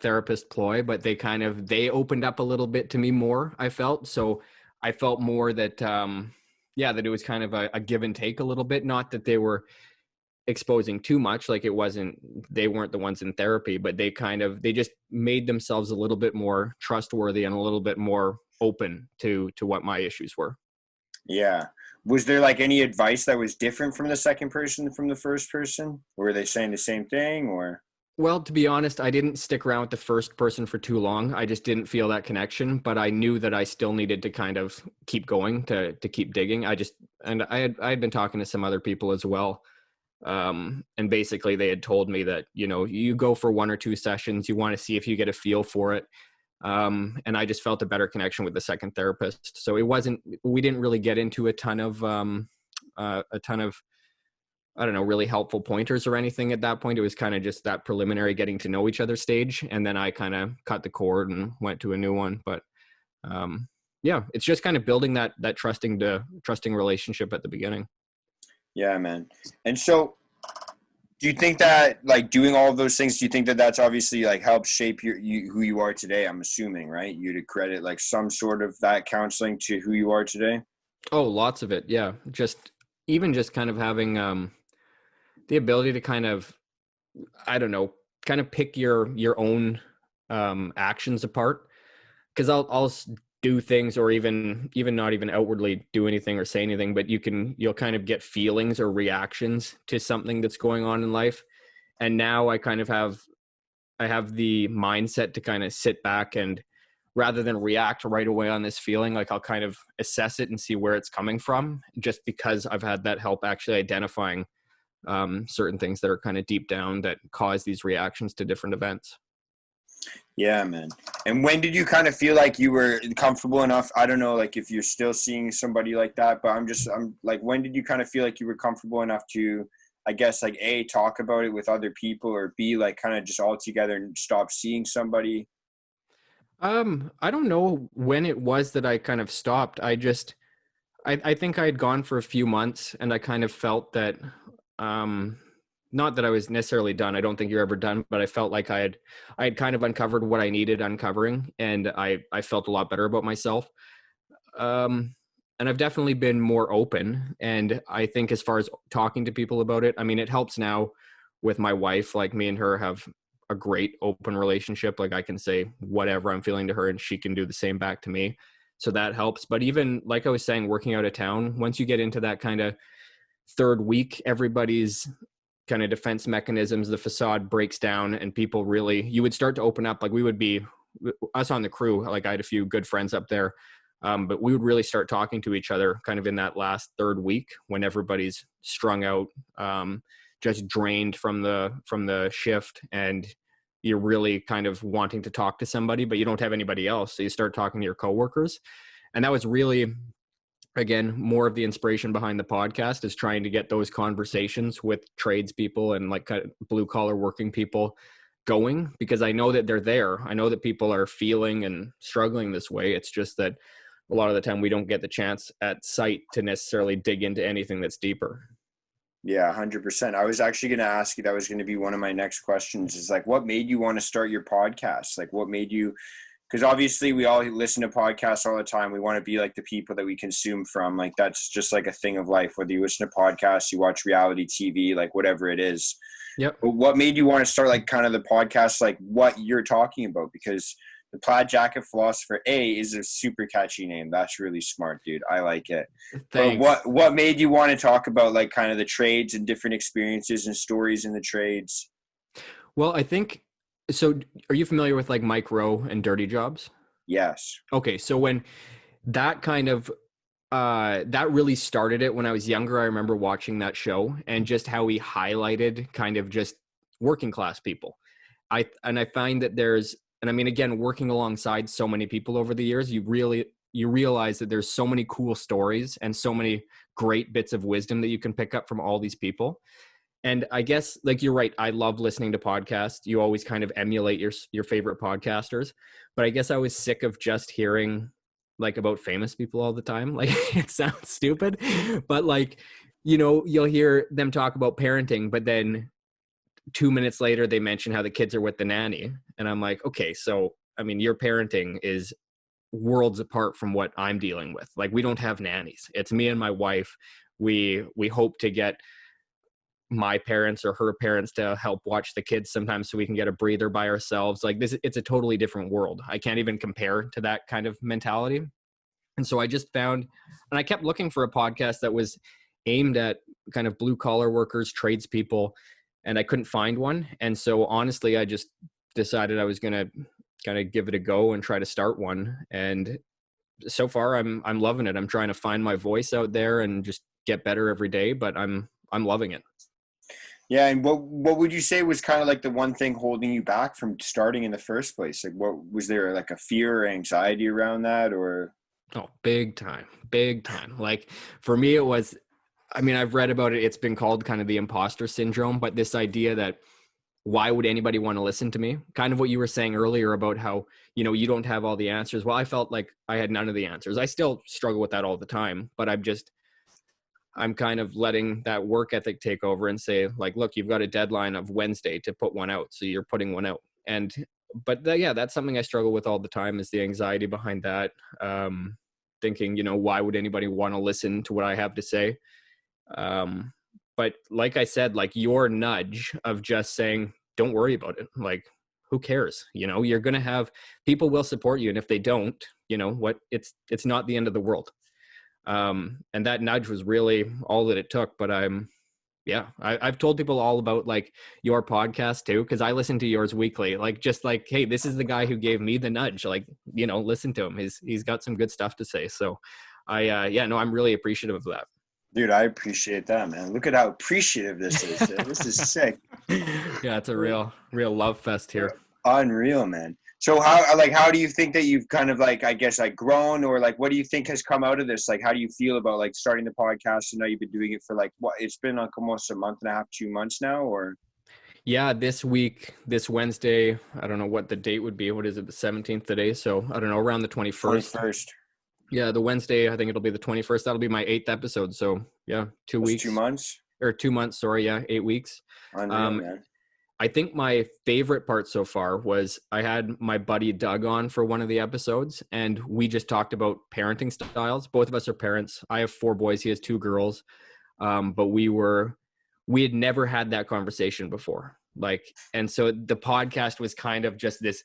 therapist ploy, but they opened up a little bit to me more, I felt. So I felt more that that it was kind of a give and take a little bit. Not that they were exposing too much, like they weren't the ones in therapy, but they just made themselves a little bit more trustworthy and a little bit more open to what my issues were. Yeah. Was there like any advice that was different from the second person from the first person? Or were they saying the same thing or? Well, to be honest, I didn't stick around with the first person for too long. I just didn't feel that connection, but I knew that I still needed to kind of keep going to keep digging. I had been talking to some other people as well. And basically they had told me that, you go for one or two sessions, you want to see if you get a feel for it. And I just felt a better connection with the second therapist. So we didn't really get into a ton of, I don't know, really helpful pointers or anything at that point. It was kind of just that preliminary getting to know each other stage. And then I kind of cut the cord and went to a new one. But, it's just kind of building that trusting relationship at the beginning. Yeah, man. And so do you think that like doing all of those things, do you think that that's obviously like helped shape who you are today? I'm assuming, right? You'd credit like some sort of that counseling to who you are today. Oh, lots of it. Yeah. Just kind of having, the ability to kind of, I don't know, kind of pick your own, actions apart. Cause I'll do things or even not even outwardly do anything or say anything, but you'll kind of get feelings or reactions to something that's going on in life. And now I have the mindset to kind of sit back and rather than react right away on this feeling, like I'll kind of assess it and see where it's coming from, just because I've had that help actually identifying certain things that are kind of deep down that cause these reactions to different events. Yeah, man. And when did you kind of feel like you were comfortable enough? I don't know, like if you're still seeing somebody like that, but I'm like, when did you kind of feel like you were comfortable enough to, I guess, like A, talk about it with other people, or B, like kind of just all together and stop seeing somebody? I don't know when it was that I kind of stopped. I think I had gone for a few months and I kind of felt that, not that I was necessarily done. I don't think you're ever done, but I felt like I had kind of uncovered what I needed uncovering, and I felt a lot better about myself. I've definitely been more open. And I think as far as talking to people about it, I mean, it helps now with my wife. Like, me and her have a great open relationship. Like, I can say whatever I'm feeling to her and she can do the same back to me. So that helps. But even like I was saying, working out of town, once you get into that kind of third week, everybody's kind of defense mechanisms, the facade breaks down, and people really, you would start to open up. Like, we would be, us on the crew, like I had a few good friends up there, but we would really start talking to each other kind of in that last third week when everybody's strung out, just drained from the shift, and you're really kind of wanting to talk to somebody, but you don't have anybody else. So you start talking to your coworkers. And that was really, again, more of the inspiration behind the podcast, is trying to get those conversations with tradespeople and like kind of blue collar working people going, because I know that they're there. I know that people are feeling and struggling this way. It's just that a lot of the time we don't get the chance at site to necessarily dig into anything that's deeper. Yeah, 100%. I was actually going to ask you, that was going to be one of my next questions, is like, what made you want to start your podcast? Like, what made you, because obviously we all listen to podcasts all the time. We want to be like the people that we consume from. Like, that's just like a thing of life, whether you listen to podcasts, you watch reality TV, like whatever it is. Yep. But what made you want to start like kind of the podcast, like what you're talking about? Because the Plaid Jacket Philosopher, is a super catchy name. That's really smart, dude. I like it. Thanks. But what made you want to talk about like kind of the trades and different experiences and stories in the trades? Well, I think, so are you familiar with like Mike Rowe and Dirty Jobs? Yes. Okay. So when that kind of, that really started it when I was younger, I remember watching that show and just how he highlighted kind of just working class people. I find that there's, and I mean, again, working alongside so many people over the years, you realize that there's so many cool stories and so many great bits of wisdom that you can pick up from all these people. And I guess, like, you're right, I love listening to podcasts. You always kind of emulate your favorite podcasters. But I guess I was sick of just hearing like about famous people all the time. Like, it sounds stupid, but like, you'll hear them talk about parenting, but then 2 minutes later they mention how the kids are with the nanny. And I'm like, okay, so I mean, your parenting is worlds apart from what I'm dealing with. Like, we don't have nannies. It's me and my wife. We hope to get my parents or her parents to help watch the kids sometimes so we can get a breather by ourselves. Like, this, it's a totally different world. I can't even compare to that kind of mentality. And so I just found, and I kept looking for a podcast that was aimed at kind of blue collar workers, tradespeople, and I couldn't find one. And so honestly, I just decided I was going to kind of give it a go and try to start one. And so far I'm loving it. I'm trying to find my voice out there and just get better every day, but I'm loving it. Yeah. And what would you say was kind of like the one thing holding you back from starting in the first place? Like, what was there, like a fear or anxiety around that, or? Oh, big time. Like, for me, it was, I mean, I've read about it. It's been called kind of the imposter syndrome, but this idea that why would anybody want to listen to me? Kind of what you were saying earlier about how, you don't have all the answers. Well, I felt like I had none of the answers. I still struggle with that all the time, but I'm kind of letting that work ethic take over and say, like, look, you've got a deadline of Wednesday to put one out. So you're putting one out. But that's something I struggle with all the time, is the anxiety behind that. Thinking, why would anybody want to listen to what I have to say? But like I said, like, your nudge of just saying, don't worry about it. Like, who cares? You're going to have, people will support you. And if they don't, it's not the end of the world. And that nudge was really all that it took. But I've told people all about like your podcast too, because I listen to yours weekly. Like, just like, hey, this is the guy who gave me the nudge. Like, listen to him. He's got some good stuff to say. So I'm really appreciative of that. Dude, I appreciate that, man. Look at how appreciative this is. This is sick. Yeah, it's a real love fest here. Unreal, man. So how do you think that you've kind of like, I guess, like grown, or like, what do you think has come out of this? Like, how do you feel about like starting the podcast? And now you've been doing it for like, what, it's been like almost a month and a half, 2 months now, or? Yeah, this Wednesday, I don't know what the date would be. What is it? The 17th today. So I don't know, around the 21st. 21st. Yeah, the Wednesday, I think it'll be the 21st. That'll be my 8th episode. So yeah, 2 weeks. 2 months? Or 2 months, sorry. Yeah, 8 weeks. Unreal, man. I think my favorite part so far was I had my buddy Doug on for one of the episodes, and we just talked about parenting styles. Both of us are parents. I have 4 boys. He has 2 girls. But we had never had that conversation before. Like, and so the podcast was kind of just this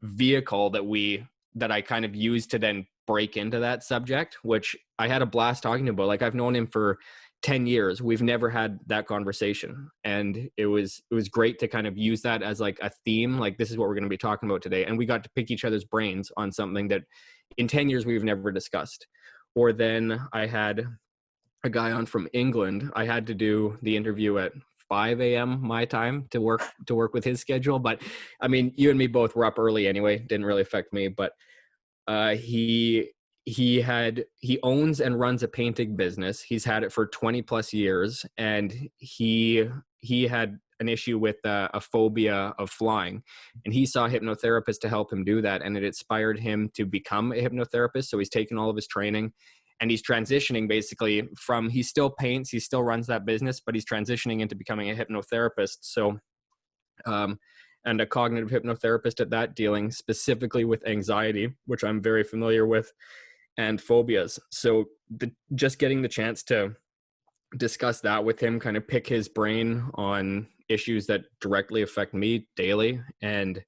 vehicle that I kind of used to then break into that subject, which I had a blast talking about. Like, I've known him for 10 years. We've never had that conversation. And it was great to kind of use that as like a theme. Like, this is what we're going to be talking about today. And we got to pick each other's brains on something that in 10 years we've never discussed. Or then I had a guy on from England. I had to do the interview at 5 a.m. my time to work with his schedule. But I mean, you and me both were up early anyway. Didn't really affect me. But he owns and runs a painting business. He's had it for 20 plus years, and he had an issue with a phobia of flying, and he saw a hypnotherapist to help him do that, and it inspired him to become a hypnotherapist. So he's taken all of his training, and he's transitioning basically from, he still paints, he still runs that business, but he's transitioning into becoming a hypnotherapist. So and a cognitive hypnotherapist at that, dealing specifically with anxiety, which I'm very familiar with, and phobias. So just getting the chance to discuss that with him, kind of pick his brain on issues that directly affect me daily. And,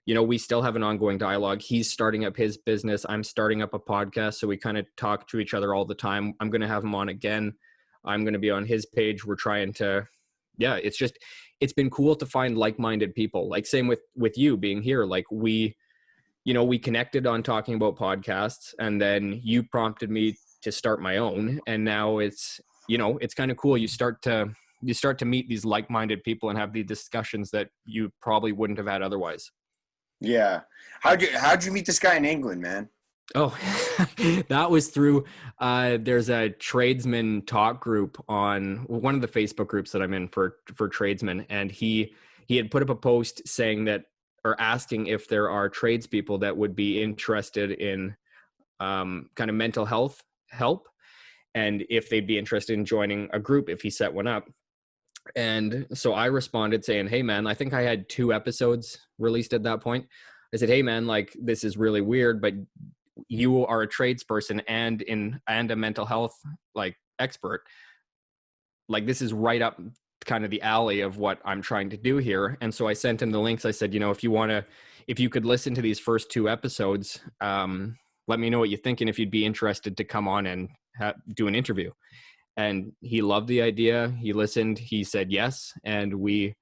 you know, we still have an ongoing dialogue. He's starting up his business. I'm starting up a podcast. So we kind of talk to each other all the time. I'm going to have him on again. I'm going to be on his page. We're trying to, it's been cool to find like-minded people. Like, same with you being here. Like, we connected on talking about podcasts, and then you prompted me to start my own. And now it's kind of cool. You start to meet these like-minded people and have these discussions that you probably wouldn't have had otherwise. Yeah. How'd you meet this guy in England, man? Oh, that was through, there's a tradesman talk group on one of the Facebook groups that I'm in for tradesmen. And he had put up a post saying that, or asking if there are tradespeople that would be interested in kind of mental health help, and if they'd be interested in joining a group if he set one up. And so I responded saying, hey man, I think I had 2 episodes released at that point. I said, hey man, like, this is really weird, but you are a tradesperson and a mental health like expert. Like, this is right up kind of the alley of what I'm trying to do here. And so I sent him the links. I said, if you could listen to these first 2 episodes, let me know what you think, and if you'd be interested to come on and do an interview. And he loved the idea. He listened, he said yes. And we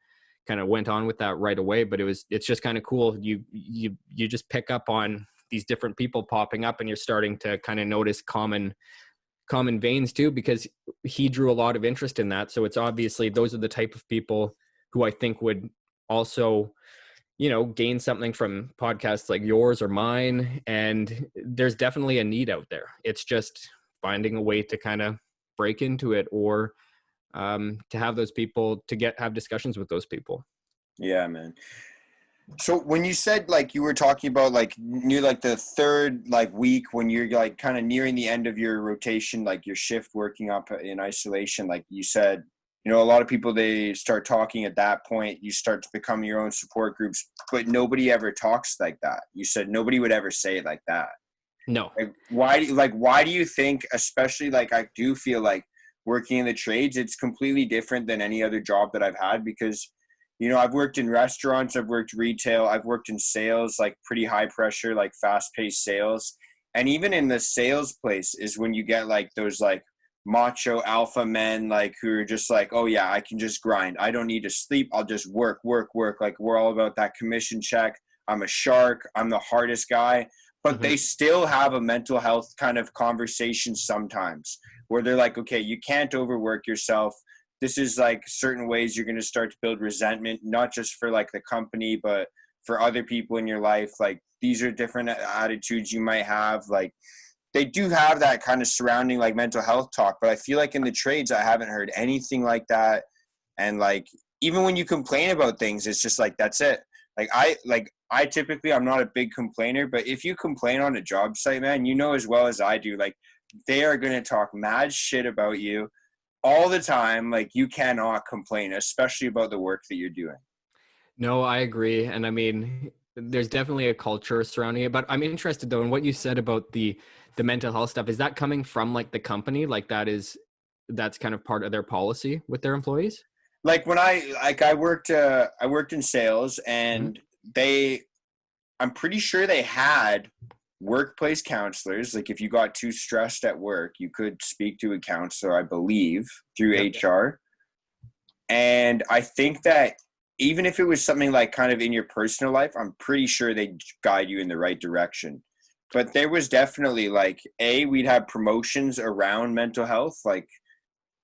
kind of went on with that right away. But it's just kind of cool. You just pick up on these different people popping up, and you're starting to kind of notice common veins too, because he drew a lot of interest in that. So it's obviously, those are the type of people who I think would also, gain something from podcasts like yours or mine. And there's definitely a need out there. It's just finding a way to kind of break into it, or to have those people, to have discussions with those people. Yeah, man. So when you said, like, you were talking about, like, near like the 3rd like week, when you're like kind of nearing the end of your rotation, like your shift working up in isolation, like you said, a lot of people, they start talking at that point. You start to become your own support groups, but nobody ever talks like that. You said nobody would ever say it like that. No. Like, why do you think, especially, like, I do feel like working in the trades, it's completely different than any other job that I've had, because I've worked in restaurants, I've worked retail, I've worked in sales, like pretty high pressure, like fast paced sales. And even in the sales place is when you get like those like macho alpha men, like, who are just like, oh yeah, I can just grind. I don't need to sleep. I'll just work. Like, we're all about that commission check. I'm a shark. I'm the hardest guy. But they still have a mental health kind of conversation sometimes, where they're like, okay, you can't overwork yourself. This is like certain ways you're going to start to build resentment, not just for like the company, but for other people in your life. Like, these are different attitudes you might have. Like, they do have that kind of surrounding like mental health talk, but I feel like in the trades, I haven't heard anything like that. And like, even when you complain about things, it's just like, that's it. I typically, I'm not a big complainer, but if you complain on a job site, man, as well as I do, like, they are going to talk mad shit about you all the time. Like, you cannot complain, especially about the work that you're doing. No, I agree. And I mean, there's definitely a culture surrounding it, but I'm interested though in what you said about the mental health stuff. Is that coming from like the company? Like that's kind of part of their policy with their employees? Like when I worked in sales, Hmm. and they I'm pretty sure they had workplace counselors. Like if you got too stressed at work, you could speak to a counselor, I believe, through Yep. HR. And I think that even if it was something like kind of in your personal life, I'm pretty sure they'd guide you in the right direction. But there was definitely like, we'd have promotions around mental health, like,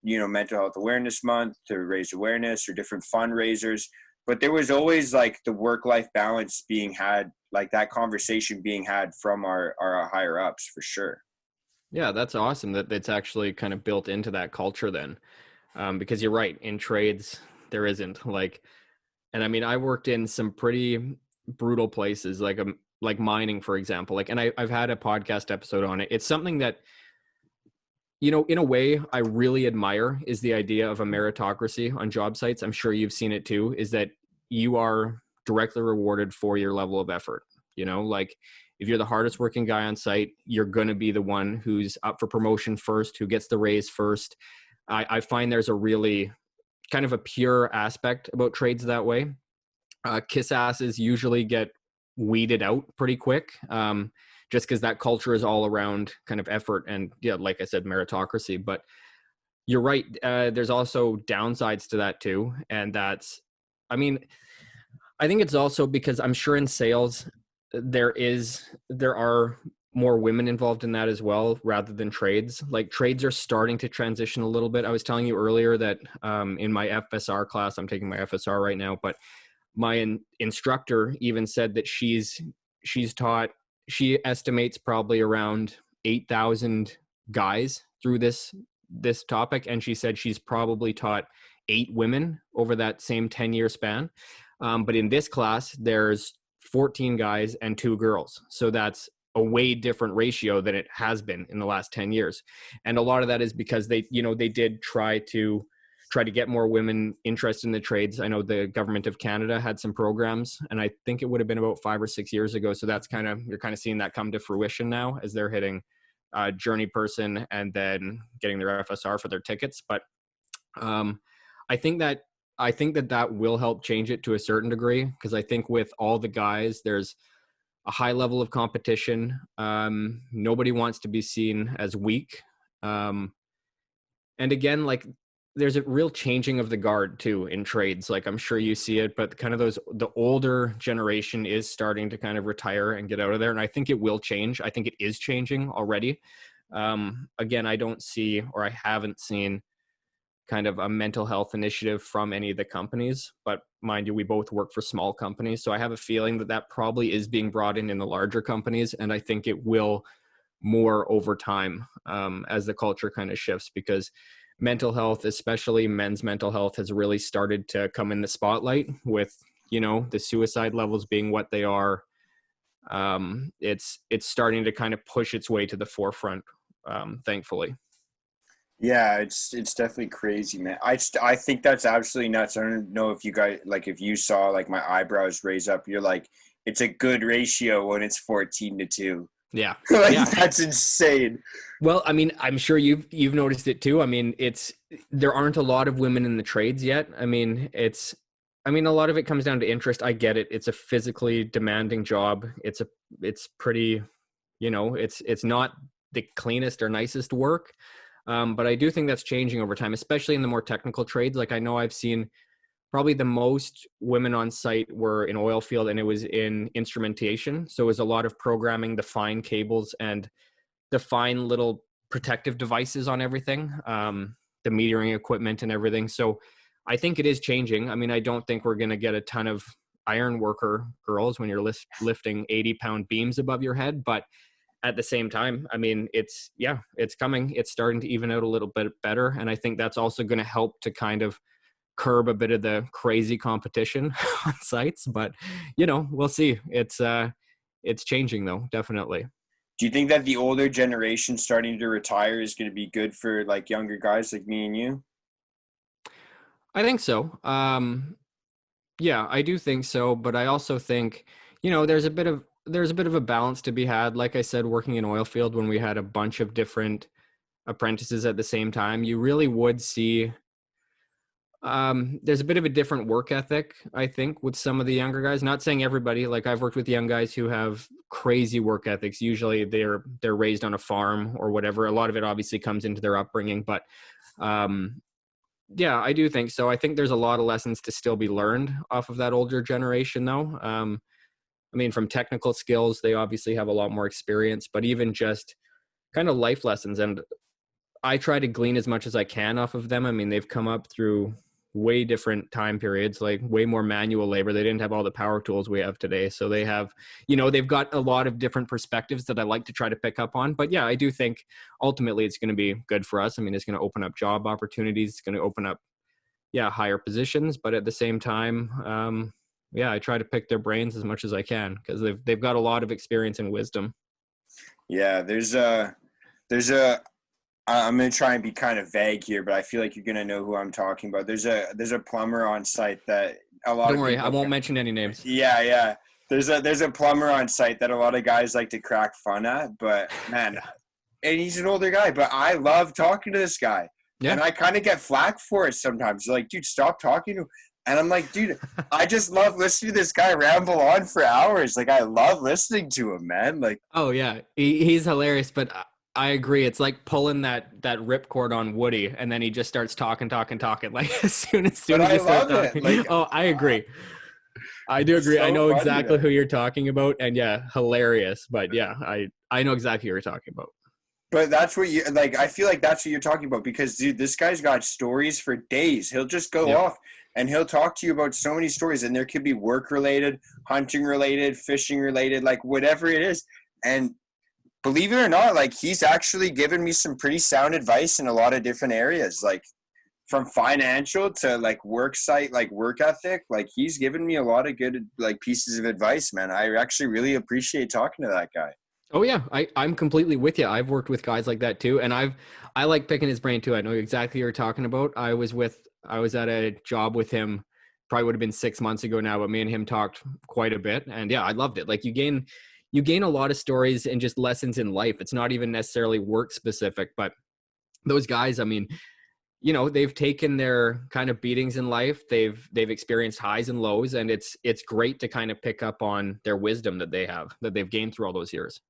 Mental Health Awareness Month to raise awareness, or different fundraisers. But there was always like the work life balance being had, like that conversation being had from our higher ups for sure. Yeah, that's awesome that it's actually kind of built into that culture then. Because you're right, in trades, there isn't like, and I mean, I worked in some pretty brutal places, like mining, for example. Like, and I've had a podcast episode on it. It's something that, in a way, I really admire is the idea of a meritocracy on job sites. I'm sure you've seen it too, is that you are directly rewarded for your level of effort. Like if you're the hardest working guy on site, you're going to be the one who's up for promotion first, who gets the raise first. I find there's a really kind of a pure aspect about trades that way. Kiss asses usually get weeded out pretty quick, just because that culture is all around kind of effort and, yeah, like I said, meritocracy. But you're right. There's also downsides to that too, and I mean, I think it's also because I'm sure in sales there are more women involved in that as well, rather than trades. Like trades are starting to transition a little bit. I was telling you earlier that in my FSR class, I'm taking my FSR right now, but my instructor even said that she's taught, she estimates probably around 8,000 guys through this topic, and she said she's probably taught 8 women over that same 10-year span. But in this class there's 14 guys and 2 girls, so that's a way different ratio than it has been in the last 10 years. And a lot of that is because they did try to get more women interested in the trades. I know the government of Canada had some programs, and I think it would have been about 5 or 6 years ago. So you're kind of seeing that come to fruition now as they're hitting journey person and then getting their FSR for their tickets. But um, I think that that will help change it to a certain degree, because I think with all the guys, there's a high level of competition. Nobody wants to be seen as weak. Um, and again, like there's a real changing of the guard too in trades. Like I'm sure you see it, but kind of the older generation is starting to kind of retire and get out of there. And I think it will change. I think it is changing already. Again, I don't see, or I haven't seen kind of a mental health initiative from any of the companies, but mind you, we both work for small companies. So I have a feeling that that probably is being brought in the larger companies. And I think it will more over time, as the culture kind of shifts, because mental health, especially men's mental health, has really started to come in the spotlight with, the suicide levels being what they are. It's starting to kind of push its way to the forefront, thankfully. Yeah, it's definitely crazy, man. I think that's absolutely nuts. I don't know if you guys, like, if you saw like my eyebrows raise up. You're like, it's a good ratio when it's 14-2. Yeah. Like Yeah. that's insane. Well, I mean, I'm sure you've noticed it too. I mean, there aren't a lot of women in the trades yet. I mean, a lot of it comes down to interest. I get it. It's a physically demanding job. It's pretty, it's not the cleanest or nicest work. But I do think that's changing over time, especially in the more technical trades. Like I know I've seen probably the most women on site were in oil field, and it was in instrumentation. So it was a lot of programming the fine cables and the fine little protective devices on everything, the metering equipment and everything. So I think it is changing. I mean, I don't think we're going to get a ton of iron worker girls when you're lifting 80-pound beams above your head, but at the same time, I mean, it's coming. It's starting to even out a little bit better. And I think that's also going to help to kind of curb a bit of the crazy competition on sites. But, we'll see. It's changing though, definitely. Do you think that the older generation starting to retire is going to be good for like younger guys like me and you? I think so. Yeah, I do think so, but I also think, there's a bit of a balance to be had. Like I said, working in oil field when we had a bunch of different apprentices at the same time, you really would see there's a bit of a different work ethic, I think, with some of the younger guys. Not saying everybody, like I've worked with young guys who have crazy work ethics. Usually they're raised on a farm or whatever. A lot of it obviously comes into their upbringing, but um yeah, I do think so. I think there's a lot of lessons to still be learned off of that older generation, though. I mean, from technical skills, they obviously have a lot more experience, but even just kind of life lessons. And I try to glean as much as I can off of them. I mean, they've come up through way different time periods, like way more manual labor. They didn't have all the power tools we have today. So they have, they've got a lot of different perspectives that I like to try to pick up on. But yeah, I do think ultimately it's going to be good for us. I mean, it's going to open up job opportunities. It's going to open up, yeah, higher positions. But at the same time, yeah, I try to pick their brains as much as I can because they've got a lot of experience and wisdom. Yeah, there's a I'm gonna try and be kind of vague here, but I feel like you're gonna know who I'm talking about. There's a plumber on site that a lot Don't of worry, I people. won't mention any names. Yeah, yeah. There's a plumber on site that a lot of guys like to crack fun at, but man, and he's an older guy, but I love talking to this guy, Yeah. and I kind of get flack for it sometimes. Like, dude, stop talking to him. And I'm like, dude, I just love listening to this guy ramble on for hours. Like, I love listening to him, man. Like, Oh yeah, he's hilarious. But I agree. It's like pulling that ripcord on Woody, and then he just starts talking, talking, talking. Like as but soon as I you start love it. talking. Like, Oh, I agree. I do it's agree. I so know funny, exactly man. who you're talking about, and yeah, hilarious. But yeah, I know exactly who you're talking about. But that's what you like. I feel like that's what you're talking about because, dude, this guy's got stories for days. He'll just go Yep. off and he'll talk to you about so many stories, and there could be work related, hunting related, fishing related, like whatever it is. And believe it or not, like he's actually given me some pretty sound advice in a lot of different areas, like from financial to like work site, like work ethic. Like he's given me a lot of good like pieces of advice, man. I actually really appreciate talking to that guy. Oh yeah, I'm completely with you. I've worked with guys like that too, and I like picking his brain too. I know exactly what you're talking about. I was at a job with him, probably would have been 6 months ago now, but me and him talked quite a bit, and yeah, I loved it. Like you gain a lot of stories and just lessons in life. It's not even necessarily work specific, but those guys, I mean, they've taken their kind of beatings in life. They've experienced highs and lows, and it's great to kind of pick up on their wisdom that they've gained through all those years.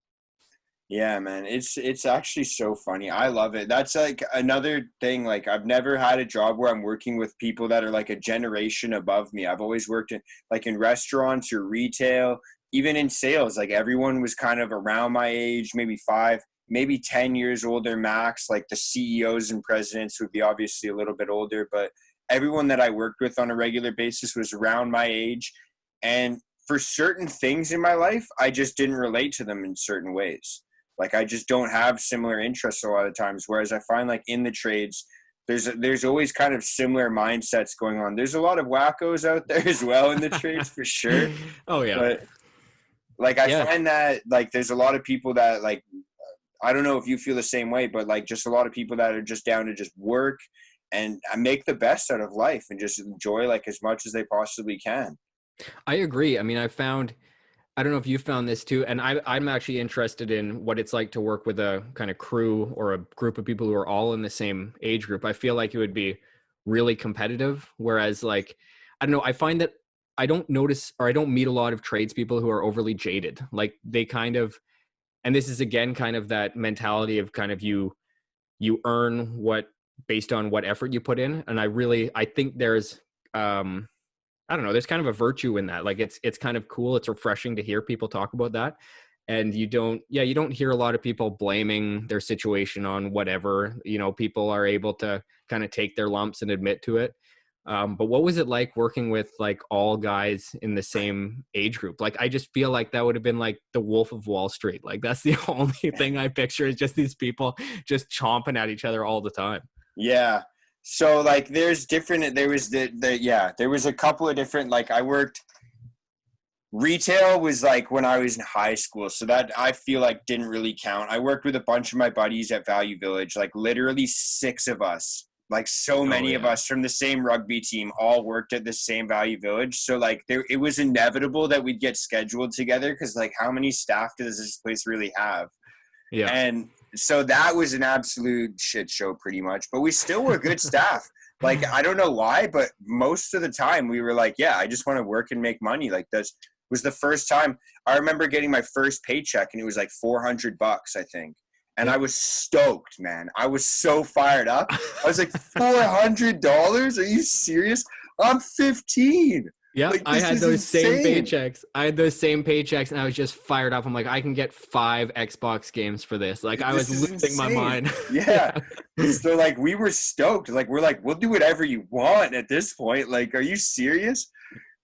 Yeah, man, it's actually so funny. I love it. That's like another thing. Like I've never had a job where I'm working with people that are like a generation above me. I've always worked in like in restaurants or retail, even in sales. Like everyone was kind of around my age, maybe 5, maybe 10 years older max. Like the CEOs and presidents would be obviously a little bit older, but everyone that I worked with on a regular basis was around my age. And for certain things in my life, I just didn't relate to them in certain ways. Like I just don't have similar interests a lot of times. Whereas I find like in the trades, there's always kind of similar mindsets going on. There's a lot of wackos out there as well in the trades for sure. Oh yeah. But like I Yeah. find that like there's a lot of people that like I don't know if you feel the same way, but like just a lot of people that are just down to just work and make the best out of life and just enjoy like as much as they possibly can. I agree. I mean, I don't know if you found this too, and I'm actually interested in what it's like to work with a kind of crew or a group of people who are all in the same age group. I feel like it would be really competitive. Whereas, like, I don't know, I find that I don't notice or I don't meet a lot of tradespeople who are overly jaded. Like, they kind of, and this is again kind of that mentality of kind of you earn what based on what effort you put in. And I think there's, I don't know, there's kind of a virtue in that. Like it's kind of cool. It's refreshing to hear people talk about that. And you don't hear a lot of people blaming their situation on whatever, people are able to kind of take their lumps and admit to it. But what was it like working with like all guys in the same age group? Like, I just feel like that would have been like the Wolf of Wall Street. Like that's the only thing I picture is just these people just chomping at each other all the time. Yeah. So like there's different there was the yeah, there was a couple of different like I worked retail was like when I was in high school. So that I feel like didn't really count. I worked with a bunch of my buddies at Value Village, like literally 6 of us Like so many of us from the same rugby team all worked at the same Value Village. So like it was inevitable that we'd get scheduled together because like how many staff does this place really have? Yeah. And so that was an absolute shit show pretty much. But we still were good staff. Like, I don't know why, but most of the time we were like, yeah, I just want to work and make money. Like this was the first time I remember getting my first paycheck and it was like $400, I think. And I was stoked, man. I was so fired up. I was like, $400? Are you serious? I'm 15. Yeah, like, I had those same paychecks. And I was just fired up. I'm like, I can get 5 Xbox games for this. Like, I was losing my mind. Yeah. So, like, we were stoked. Like, we're like, we'll do whatever you want at this point. Like, are you serious?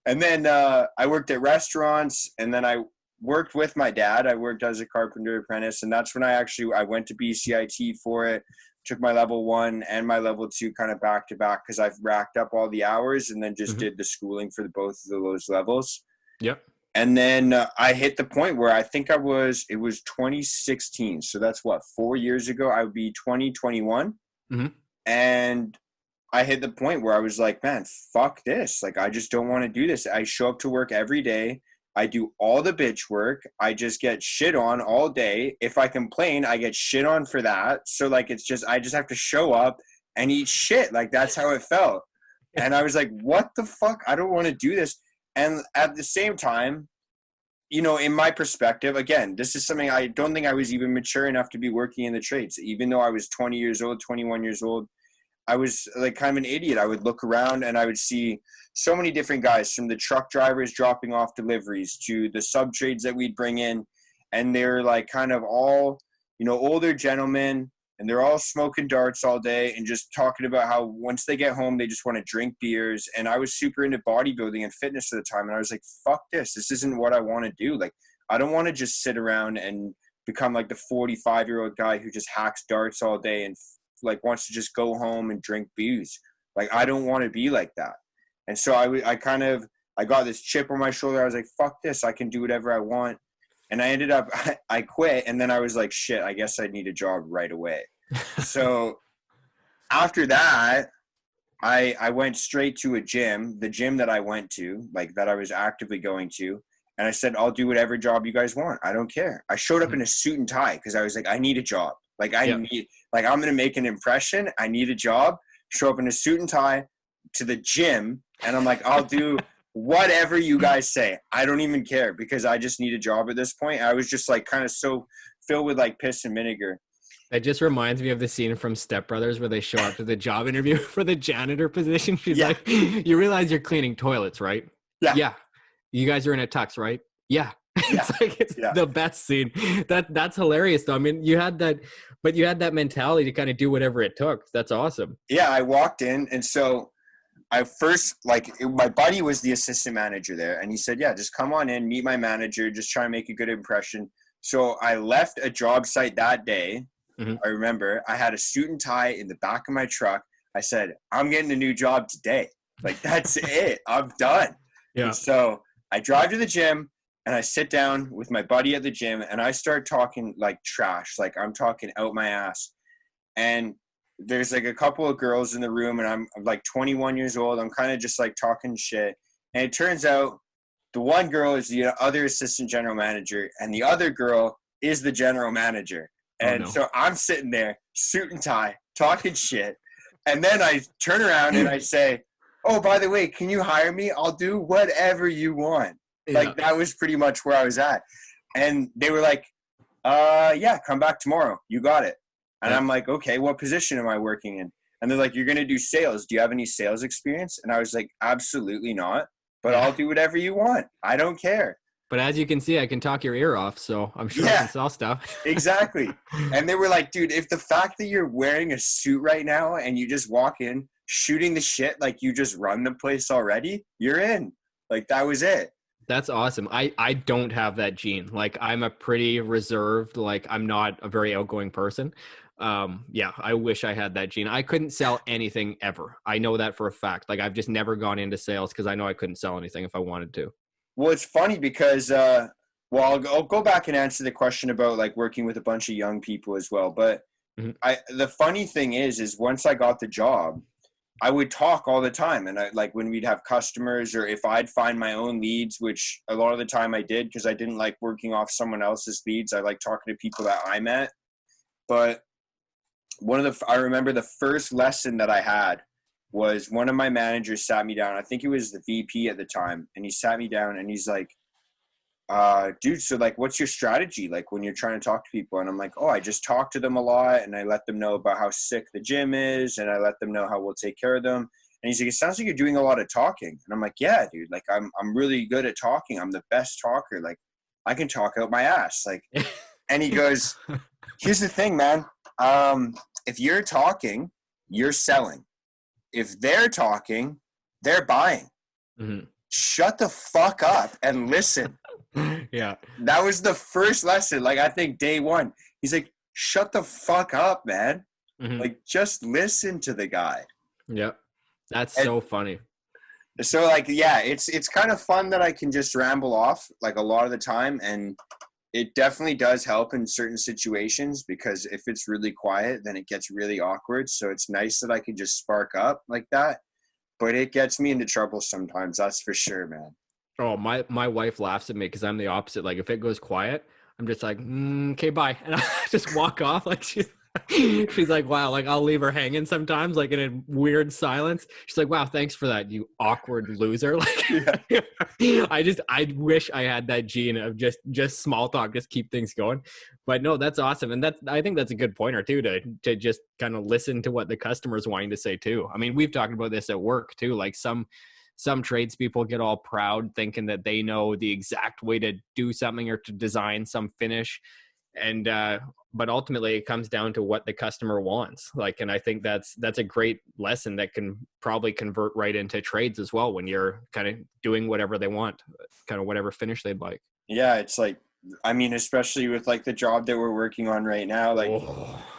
And then I worked at restaurants, and then I worked with my dad. I worked as a Carpenter Apprentice, and that's when I went to BCIT for it. Took my level 1 and my level 2 kind of back to back because I've racked up all the hours and then just did the schooling for both of those levels. Yep. And then I hit the point where I think it was 2016. So that's 4 years ago. I would be 2021. And I hit the point where I was like, man, fuck this. Like, I just don't want to do this. I show up to work every day. I do all the bitch work. I just get shit on all day. If I complain, I get shit on for that. So like, I just have to show up and eat shit. Like that's how it felt. And I was like, what the fuck? I don't want to do this. And at the same time, you know, in my perspective, again, this is something I don't think I was even mature enough to be working in the trades. Even though I was 20 years old, 21 years old, I was like kind of an idiot. I would look around and I would see so many different guys, from the truck drivers dropping off deliveries to the sub trades that we'd bring in. And they're like kind of all, you know, older gentlemen, and they're all smoking darts all day and just talking about how once they get home, they just want to drink beers. And I was super into bodybuilding and fitness at the time. And I was like, fuck this. This isn't what I want to do. Like, I don't want to just sit around and become like the 45-year-old guy who just hacks darts all day and like wants to just go home and drink booze. Like, I don't want to be like that. And so I got this chip on my shoulder. I was like, fuck this. I can do whatever I want. And I ended up, I quit. And then I was like, shit, I guess I need a job right away. So after that, I went straight to a gym, the gym that I went to, like that I was actively going to. And I said, I'll do whatever job you guys want. I don't care. I showed up in a suit and tie because I was like, I need a job. Like I'm going to make an impression. I need a job. Show up in a suit and tie to the gym. And I'm like, I'll do whatever you guys say. I don't even care because I just need a job at this point. I was just like kind of so filled with like piss and vinegar. That just reminds me of the scene from Step Brothers where they show up to the job interview for the janitor position. She's like, you realize you're cleaning toilets, right? Yeah. You guys are in a tux, right? Yeah. It's the best scene. That's hilarious though. I mean, you had that mentality to kind of do whatever it took. That's awesome. Yeah. I walked in, and so I first, my buddy was the assistant manager there, and he said, yeah, just come on in, meet my manager, just try and make a good impression. So I left a job site that day. I remember I had a suit and tie in the back of my truck. I said, I'm getting a new job today. Like, that's it. I'm done. Yeah. And so I drive to the gym and I sit down with my buddy at the gym and I start talking like trash. Like, I'm talking out my ass. And there's like a couple of girls in the room, and I'm like 21 years old. I'm kind of just like talking shit. And it turns out the one girl is the other assistant general manager, and the other girl is the general manager. And so I'm sitting there, suit and tie, talking shit. And then I turn around and I say, oh, by the way, can you hire me? I'll do whatever you want. Yeah. Like, that was pretty much where I was at. And they were like, yeah, come back tomorrow. You got it. And I'm like, okay, what position am I working in? And they're like, you're going to do sales. Do you have any sales experience? And I was like, absolutely not. But I'll do whatever you want. I don't care. But as you can see, I can talk your ear off, so I'm sure I can sell stuff. Exactly. And they were like, dude, if the fact that you're wearing a suit right now and you just walk in shooting the shit like you just run the place already, you're in. Like, that was it. That's awesome. I don't have that gene. Like, I'm a pretty reserved, like, I'm not a very outgoing person. I wish I had that gene. I couldn't sell anything ever. I know that for a fact. Like, I've just never gone into sales because I know I couldn't sell anything if I wanted to. Well, it's funny because, I'll go back and answer the question about like working with a bunch of young people as well. But The funny thing is once I got the job, I would talk all the time. And I, like when we'd have customers or if I'd find my own leads, which a lot of the time I did because I didn't like working off someone else's leads. I like talking to people that I met. But I remember the first lesson that I had was one of my managers sat me down. I think it was the VP at the time. And he sat me down and he's like, dude, so like, what's your strategy? Like when you're trying to talk to people? And I'm like, oh, I just talk to them a lot. And I let them know about how sick the gym is. And I let them know how we'll take care of them. And he's like, it sounds like you're doing a lot of talking. And I'm like, yeah, dude, like I'm really good at talking. I'm the best talker. Like I can talk out my ass. Like, and he goes, here's the thing, man. If you're talking, you're selling. If they're talking, they're buying. Mm-hmm. Shut the fuck up and listen. Yeah. That was the first lesson. Like, I think day one, he's like, shut the fuck up, man. Mm-hmm. Like, just listen to the guy. Yep. That's so funny. So, like, yeah, it's kind of fun that I can just ramble off, like, a lot of the time. And it definitely does help in certain situations because if it's really quiet, then it gets really awkward. So it's nice that I can just spark up like that. But it gets me into trouble sometimes. That's for sure, man. Oh, my wife laughs at me because I'm the opposite. Like if it goes quiet, I'm just like, okay, bye. And I just walk off. Like she's like, wow, like I'll leave her hanging sometimes, like in a weird silence. She's like, wow, thanks for that, you awkward loser. Like yeah. I wish I had that gene of just small talk, just keep things going. But no, that's awesome. And I think that's a good pointer too, to just kind of listen to what the customer's wanting to say too. I mean, we've talked about this at work too. Like some tradespeople get all proud thinking that they know the exact way to do something or to design some finish. And, but ultimately it comes down to what the customer wants. Like, and I think that's a great lesson that can probably convert right into trades as well when you're kind of doing whatever they want, kind of whatever finish they'd like. Yeah. It's like, I mean, especially with like the job that we're working on right now, like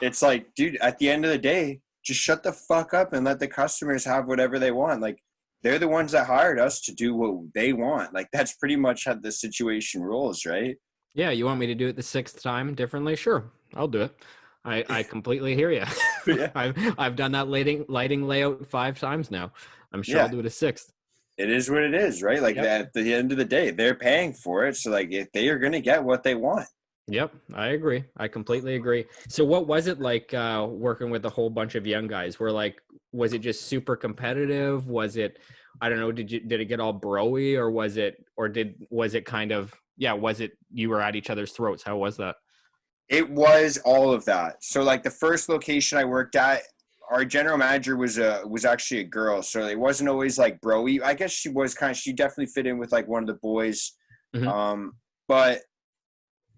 It's like, dude, at the end of the day, just shut the fuck up and let the customers have whatever they want. Like, they're the ones that hired us to do what they want. Like, that's pretty much how the situation rolls, right? Yeah, you want me to do it the sixth time differently? Sure, I'll do it. I completely hear you. Yeah. I've done that lighting layout 5 times now. I'm sure I'll do it a sixth. It is what it is, right? Like at the end of the day, they're paying for it. So like if they are going to get what they want. Yep, I agree. I completely agree. So what was it like working with a whole bunch of young guys? Was it just super competitive? Was it, I don't know, did it get all broy or was it kind of, was it you were at each other's throats? How was that? It was all of that. So like the first location I worked at, our general manager was actually a girl. So it wasn't always like broy. I guess she definitely fit in with like one of the boys. Mm-hmm. But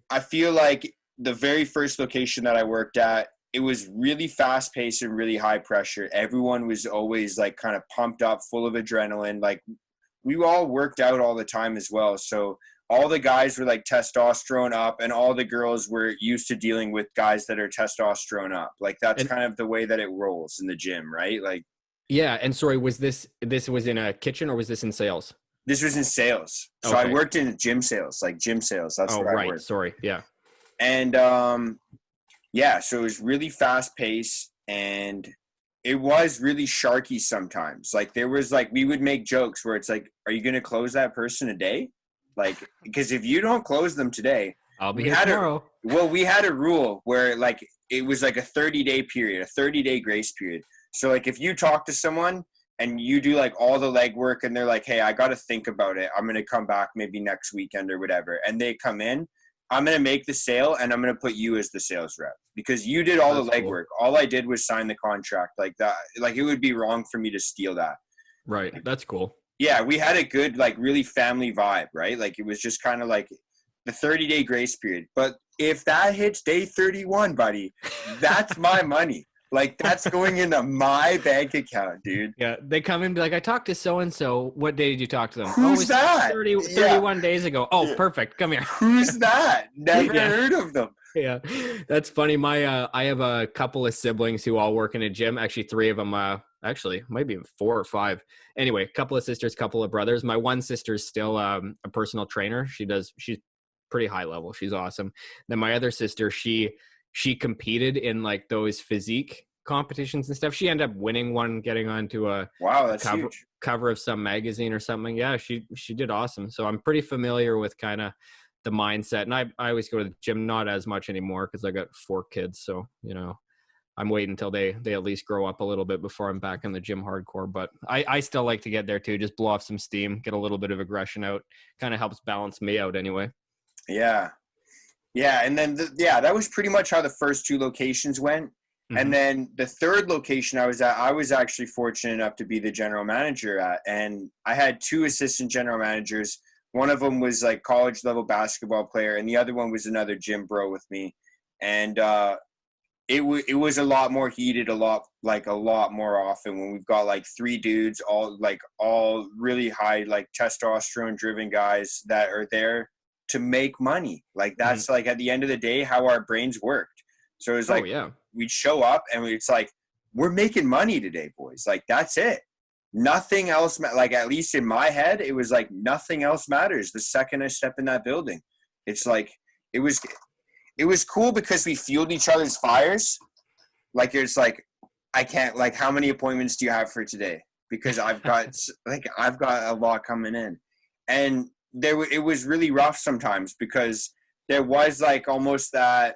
I feel like the very first location that I worked at, it was really fast paced and really high pressure. Everyone was always like kind of pumped up, full of adrenaline. Like we all worked out all the time as well. So all the guys were like testosterone up and all the girls were used to dealing with guys that are testosterone up. Like that's kind of the way that it rolls in the gym, right? Like, yeah. And sorry, was this was in a kitchen or was this in sales? This was in sales. So okay. I worked in gym sales, like gym sales. That's where I worked. Sorry. Yeah. And, so it was really fast paced and it was really sharky sometimes. Like there was like, we would make jokes where it's like, are you going to close that person a day? Like, because if you don't close them today, I'll be here tomorrow. We had a rule where like, it was like a 30-day period, a 30-day grace period. So like if you talk to someone and you do like all the legwork and they're like, hey, I got to think about it. I'm going to come back maybe next weekend or whatever. And they come in, I'm going to make the sale and I'm going to put you as the sales rep because you did all the legwork. Cool. All I did was sign the contract like that. Like it would be wrong for me to steal that. Right. That's cool. Yeah. We had a good, like really family vibe, right? Like it was just kind of like the 30-day grace period. But if that hits day 31, buddy, that's my money. Like that's going into my bank account, dude. Yeah, they come in and be like, I talked to so-and-so. What day did you talk to them? Who's that? 31 days ago. Oh, perfect. Come here. Who's that? Never heard of them. Yeah, that's funny. I have a couple of siblings who all work in a gym. Actually, 3 of them, actually, maybe 4 or 5. Anyway, a couple of sisters, couple of brothers. My one sister's still a personal trainer. She's pretty high level. She's awesome. Then my other sister, she she competed in like those physique competitions and stuff. She ended up winning one, getting onto Wow, a that's huge. cover of some magazine or something. Yeah, she did awesome. So I'm pretty familiar with kind of the mindset. And I always go to the gym, not as much anymore because I got 4 kids. So, I'm waiting until they at least grow up a little bit before I'm back in the gym hardcore. But I still like to get there too, just blow off some steam, get a little bit of aggression out. Kind of helps balance me out anyway. Yeah. Yeah. And then, that was pretty much how the first 2 locations went. Mm-hmm. And then the third location I was at, I was actually fortunate enough to be the general manager at. And I had 2 assistant general managers. One of them was like college level basketball player, and the other one was another gym bro with me. And it was a lot more heated, a lot more often when we've got like 3 dudes, all really high, like testosterone driven guys that are there to make money. Like that's like at the end of the day how our brains worked. So it was like, we'd show up and it's like, we're making money today, boys. Like that's it. Nothing else. Like at least in my head, it was like nothing else matters. The second I step in that building, it's like, it was cool because we fueled each other's fires. Like it's like, I can't, like, how many appointments do you have for today? Because I've got a lot coming in. And it was really rough sometimes because there was like almost that,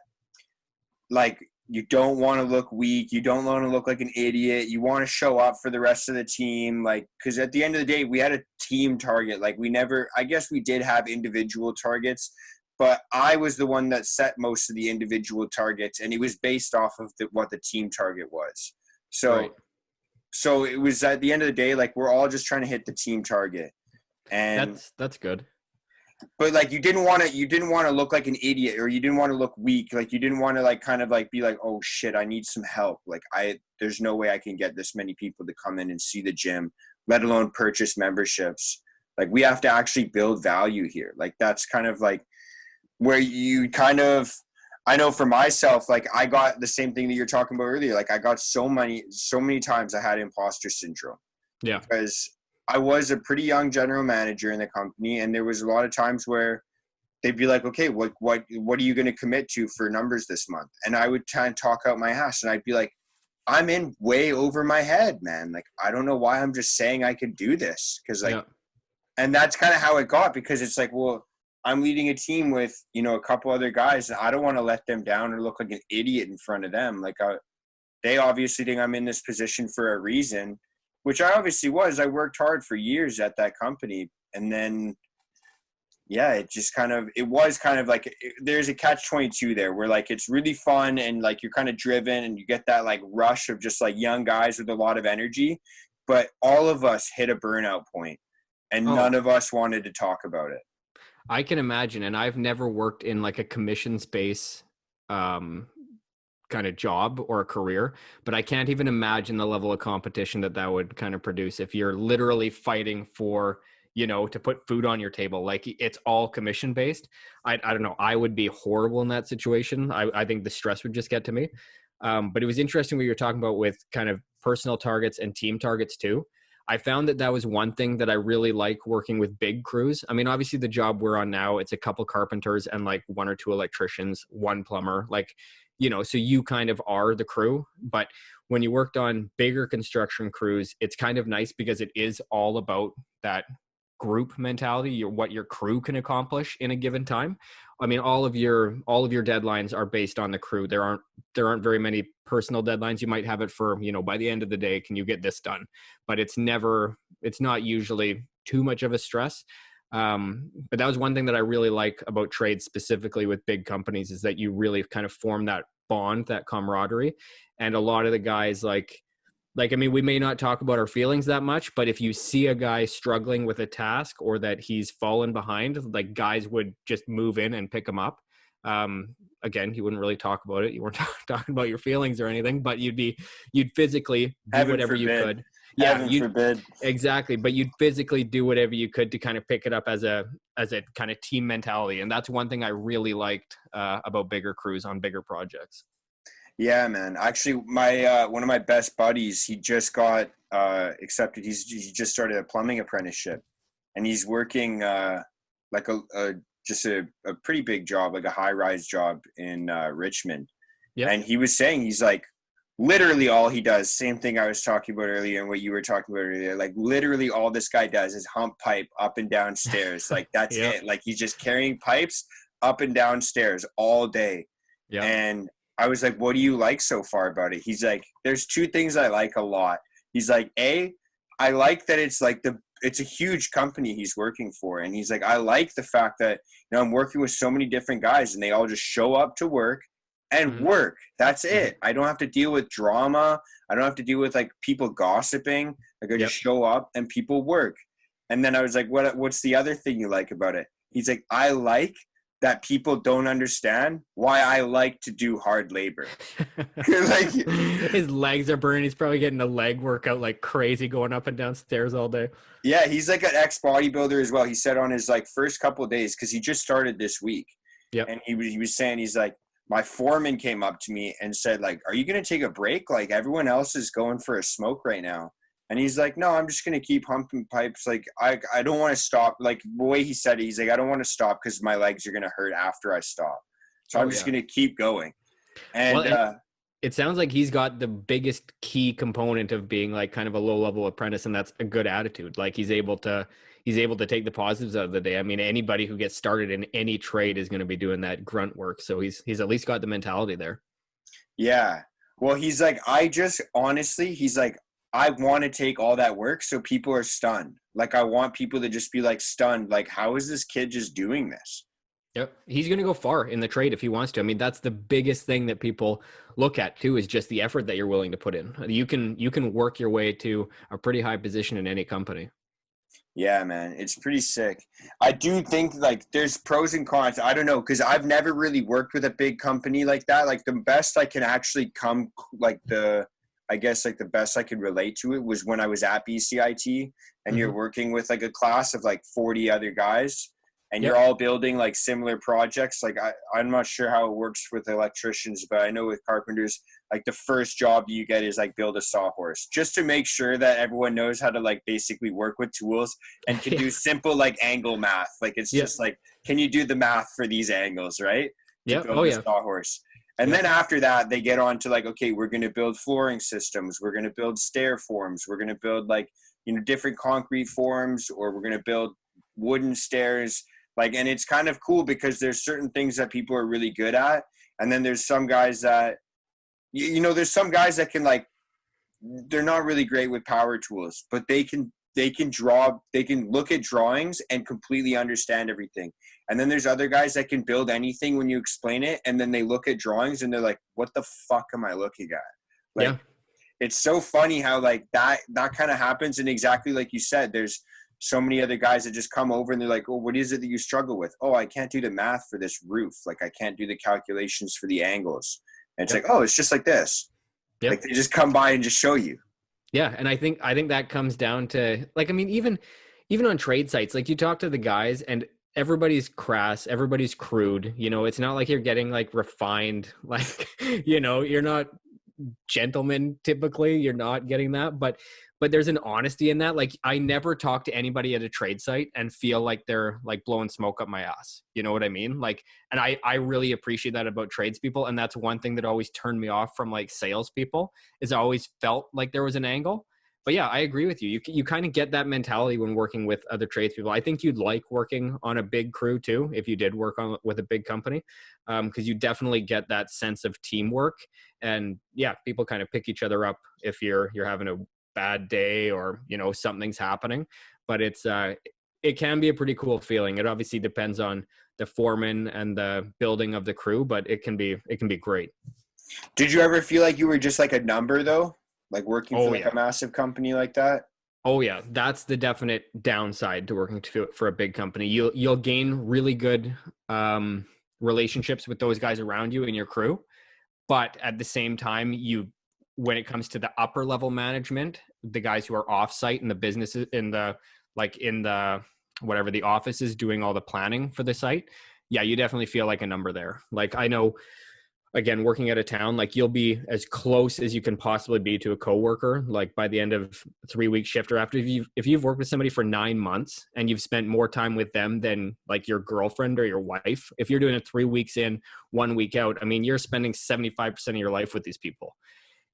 like, you don't want to look weak. You don't want to look like an idiot. You want to show up for the rest of the team. Like, because at the end of the day, we had a team target. Like I guess we did have individual targets, but I was the one that set most of the individual targets, and it was based off of what the team target was. So it was at the end of the day, like we're all just trying to hit the team target. And that's good. But like you didn't want to look like an idiot, or you didn't want to look weak. Like you didn't want to like kind of like be like, oh shit, I need some help. Like there's no way I can get this many people to come in and see the gym, let alone purchase memberships. Like we have to actually build value here. Like that's kind of like where you kind of, I know for myself, like I got the same thing that you're talking about earlier. Like I got so many times I had imposter syndrome. Yeah. Because I was a pretty young general manager in the company, and there was a lot of times where they'd be like, okay, what are you going to commit to for numbers this month? And I would try and talk out my ass, and I'd be like, I'm in way over my head, man. Like, I don't know why I'm just saying I could do this. Cause like, and that's kind of how it got, because it's like, well, I'm leading a team with, a couple other guys, and I don't want to let them down or look like an idiot in front of them. Like they obviously think I'm in this position for a reason, which I obviously was. I worked hard for years at that company. And then, it was kind of like, there's a catch-22 there where like, it's really fun and like, you're kind of driven and you get that like rush of just like young guys with a lot of energy, but all of us hit a burnout point and none of us wanted to talk about it. I can imagine. And I've never worked in like a commission space, kind of job or a career, but I can't even imagine the level of competition that would kind of produce if you're literally fighting for, to put food on your table. Like it's all commission based. I don't know. I would be horrible in that situation. I think the stress would just get to me. But it was interesting what you're talking about with kind of personal targets and team targets too. I found that was one thing that I really like working with big crews. I mean, obviously the job we're on now, it's a couple carpenters and like 1 or 2 electricians, 1 plumber, like, so you kind of are the crew. But when you worked on bigger construction crews, it's kind of nice because it is all about that group mentality, what your crew can accomplish in a given time. I mean, all of your deadlines are based on the crew. There aren't very many personal deadlines. You might have it for, by the end of the day, can you get this done? But it's not usually too much of a stress. But that was one thing that I really like about trades, specifically with big companies, is that you really kind of form that bond, that camaraderie. And a lot of the guys I mean, we may not talk about our feelings that much, but if you see a guy struggling with a task or that he's fallen behind, like guys would just move in and pick him up. Again, you wouldn't really talk about it. You weren't talking about your feelings or anything, but you'd physically do whatever you could. Yeah, Heaven forbid. Exactly. But you'd physically do whatever you could to kind of pick it up as a kind of team mentality. And that's one thing I really liked about bigger crews on bigger projects. Yeah, man. Actually, my one of my best buddies, he just got accepted. He just started a plumbing apprenticeship, and he's working like a pretty big job, like a high-rise job in Richmond. Yep. And he was saying, he's like, literally all he does, same thing I was talking about earlier and what you were talking about earlier, like literally all this guy does is hump pipe up and down stairs. Like that's Yep. it. Like he's just carrying pipes up and down stairs all day. Yep. And I was like, what do you like so far about it? He's like, there's two things I like a lot. He's like, I like that it's like it's a huge company he's working for. And he's like, I like the fact that, I'm working with so many different guys and they all just show up to work and work. That's it. I don't have to deal with drama. I don't have to deal with like people gossiping. Like I just show up and people work. And then I was like, what's the other thing you like about it? He's like, I like that people don't understand why I like to do hard labor. Like, his legs are burning. He's probably getting a leg workout like crazy, going up and down stairs all day. Yeah, he's like an ex-bodybuilder as well. He said on his like first couple of days, because he just started this week. Yeah. And he was saying, he's like, my foreman came up to me and said, like, are you going to take a break? Like everyone else is going for a smoke right now. And he's like, no, I'm just going to keep humping pipes. Like, I don't want to stop. Like, the way he said it, he's like, I don't want to stop because my legs are going to hurt after I stop. So I'm just going to keep going. And it sounds like he's got the biggest key component of being like kind of a low-level apprentice, and that's a good attitude. Like he's able to take the positives out of the day. I mean, anybody who gets started in any trade is going to be doing that grunt work. So he's at least got the mentality there. Yeah. Well, he's like, he's like, I want to take all that work so people are stunned. Like, I want people to just be like stunned. Like, how is this kid just doing this? Yep. He's going to go far in the trade if he wants to. I mean, that's the biggest thing that people look at too, is just the effort that you're willing to put in. You can work your way to a pretty high position in any company. Yeah, man, it's pretty sick. I do think like there's pros and cons. I don't know, because I've never really worked with a big company like that. Like the best I can actually come, like the best I could relate to it was when I was at BCIT and you're working with like a class of like 40 other guys and you're all building like similar projects. Like I'm not sure how it works with electricians, but I know with carpenters, like the first job you get is like build a sawhorse, just to make sure that everyone knows how to like basically work with tools and can do simple like angle math. Like it's just like, can you do the math for these angles, right? Yeah. Build a sawhorse. And then after that, they get on to like, okay, we're going to build flooring systems. We're going to build stair forms. We're going to build like, different concrete forms, or we're going to build wooden stairs. Like, and it's kind of cool because there's certain things that people are really good at. And then there's some guys that, there's some guys that can like, they're not really great with power tools, but they can look at drawings and completely understand everything. And then there's other guys that can build anything when you explain it. And then they look at drawings and they're like, what the fuck am I looking at? Like, it's so funny how like that kind of happens. And exactly like you said, there's so many other guys that just come over and they're like, oh, what is it that you struggle with? Oh, I can't do the math for this roof. Like I can't do the calculations for the angles. And it's like, oh, it's just like this. Like they just come by and just show you. Yeah. And I think that comes down to like, I mean, even on trade sites, like you talk to the guys and everybody's crass, everybody's crude, it's not like you're getting like refined, like, you're not gentlemen. Typically you're not getting that, but there's an honesty in that. Like I never talk to anybody at a trade site and feel like they're like blowing smoke up my ass. You know what I mean? Like, and I really appreciate that about tradespeople. And that's one thing that always turned me off from like salespeople, is I always felt like there was an angle. But yeah, I agree with you. You kind of get that mentality when working with other tradespeople. I think you'd like working on a big crew too, if you did work with a big company, because you definitely get that sense of teamwork. And yeah, people kind of pick each other up if you're having a bad day or something's happening. But it can be a pretty cool feeling. It obviously depends on the foreman and the building of the crew, but it can be great. Did you ever feel like you were just like a number though? Like working for a massive company like that? Oh yeah, that's the definite downside to working for a big company. You'll gain really good relationships with those guys around you and your crew, but at the same time, when it comes to the upper level management, the guys who are offsite in the businesses, in the whatever the office is doing all the planning for the site, yeah, you definitely feel like a number there. Like I know again, working out of town, like you'll be as close as you can possibly be to a coworker, like by the end of 3 week shift, or after, if you've worked with somebody for 9 months and you've spent more time with them than like your girlfriend or your wife, if you're doing it 3 weeks in, 1 week out, I mean, you're spending 75% of your life with these people.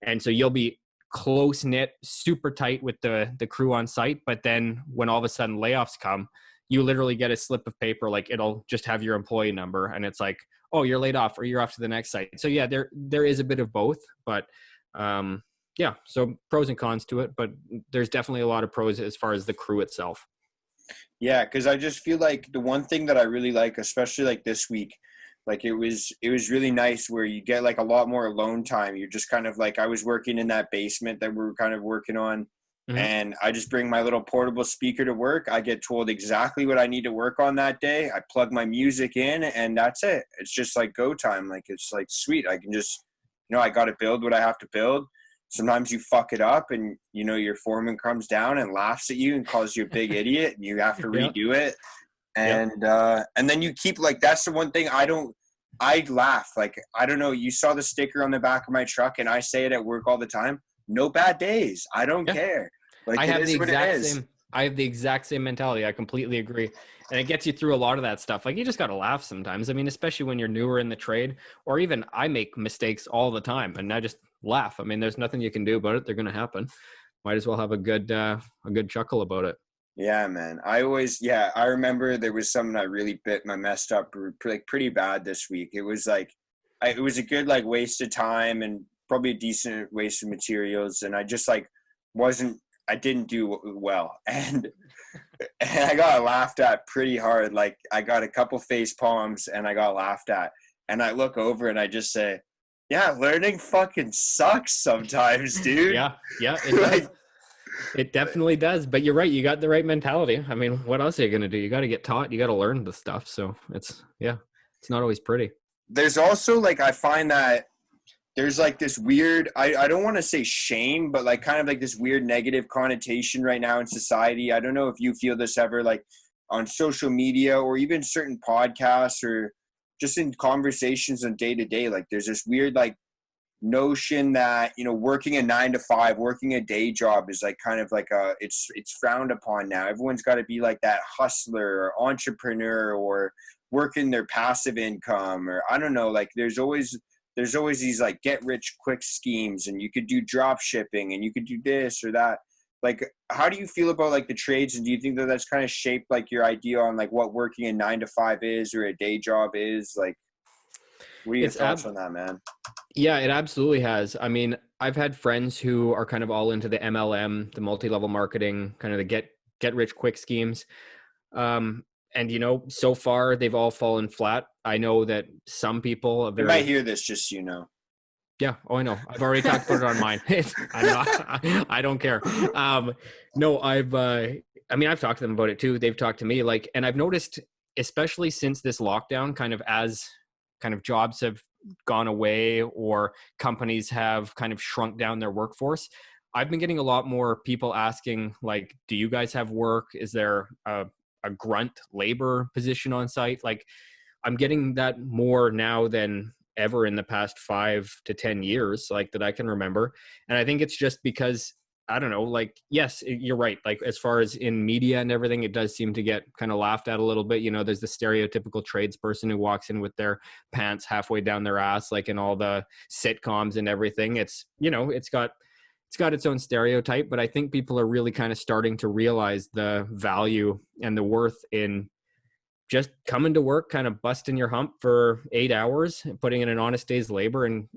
And so you'll be close knit, super tight with the crew on site. But then when all of a sudden layoffs come, you literally get a slip of paper, like it'll just have your employee number, and it's like, oh, you're laid off, or you're off to the next site. So yeah, there is a bit of both, but yeah, so pros and cons to it, but there's definitely a lot of pros as far as the crew itself. Yeah, because I just feel like the one thing that I really like, especially like this week, like it was really nice where you get like a lot more alone time. You're just kind of like, I was working in that basement that we were kind of working on. Mm-hmm. And I just bring my little portable speaker to work. I get told exactly what I need to work on that day. I plug my music in, and that's it. It's just like go time. Like, it's like sweet. I can just, I got to build what I have to build. Sometimes you fuck it up and, your foreman comes down and laughs at you and calls you a big idiot, and you have to redo it. And, and then you keep like, that's the one thing I laugh. Like, I don't know. You saw the sticker on the back of my truck, and I say it at work all the time. No bad days. I don't care. Like, I have the exact same mentality. I completely agree. And it gets you through a lot of that stuff. Like, you just got to laugh sometimes. I mean, especially when you're newer in the trade, or even I make mistakes all the time and I just laugh. I mean, there's nothing you can do about it. They're going to happen. Might as well have a good chuckle about it. Yeah, man. I remember there was something that really messed up like pretty bad this week. It was like, it was a good like waste of time and probably a decent waste of materials. And I just like I didn't do well. And I got laughed at pretty hard. Like, I got a couple face palms and I got laughed at. And I look over and I just say, yeah, learning fucking sucks sometimes, dude. Yeah, it does. It definitely does. But you're right. You got the right mentality. I mean, what else are you going to do? You got to get taught. You got to learn the stuff. So it's not always pretty. There's also like, I find that there's like this weird, I don't want to say shame, but like kind of like this weird negative connotation right now in society. I don't know if you feel this ever, like on social media or even certain podcasts or just in conversations on day to day. Like, there's this weird like notion that, working a 9 to 5, working a day job is like kind of like it's frowned upon now. Everyone's got to be like that hustler or entrepreneur or working their passive income, or I don't know, like there's always these like get rich quick schemes, and you could do drop shipping and you could do this or that. Like, how do you feel about like the trades, and do you think that that's kind of shaped like your idea on like what working a 9 to 5 is or a day job is? Like, what are your thoughts on that, man? Yeah, it absolutely has. I mean, I've had friends who are kind of all into the MLM, the multi-level marketing, kind of the get rich quick schemes. And, so far they've all fallen flat. I know that some people you might hear this, just Yeah. Oh, I know. I've already talked about it on mine. I don't care. No, I've talked to them about it too. They've talked to me, like, and I've noticed, especially since this lockdown, kind of as kind of jobs have gone away or companies have kind of shrunk down their workforce, I've been getting a lot more people asking, like, do you guys have work? Is there a grunt labor position on site? Like, I'm getting that more now than ever in the past 5 to 10 years, like, that I can remember. And I think it's just because, I don't know, like, yes, you're right. Like, as far as in media and everything, it does seem to get kind of laughed at a little bit. There's the stereotypical tradesperson who walks in with their pants halfway down their ass, like in all the sitcoms and everything. It's, it's got its own stereotype, but I think people are really kind of starting to realize the value and the worth in just coming to work, kind of busting your hump for 8 hours, putting in an honest day's labor and,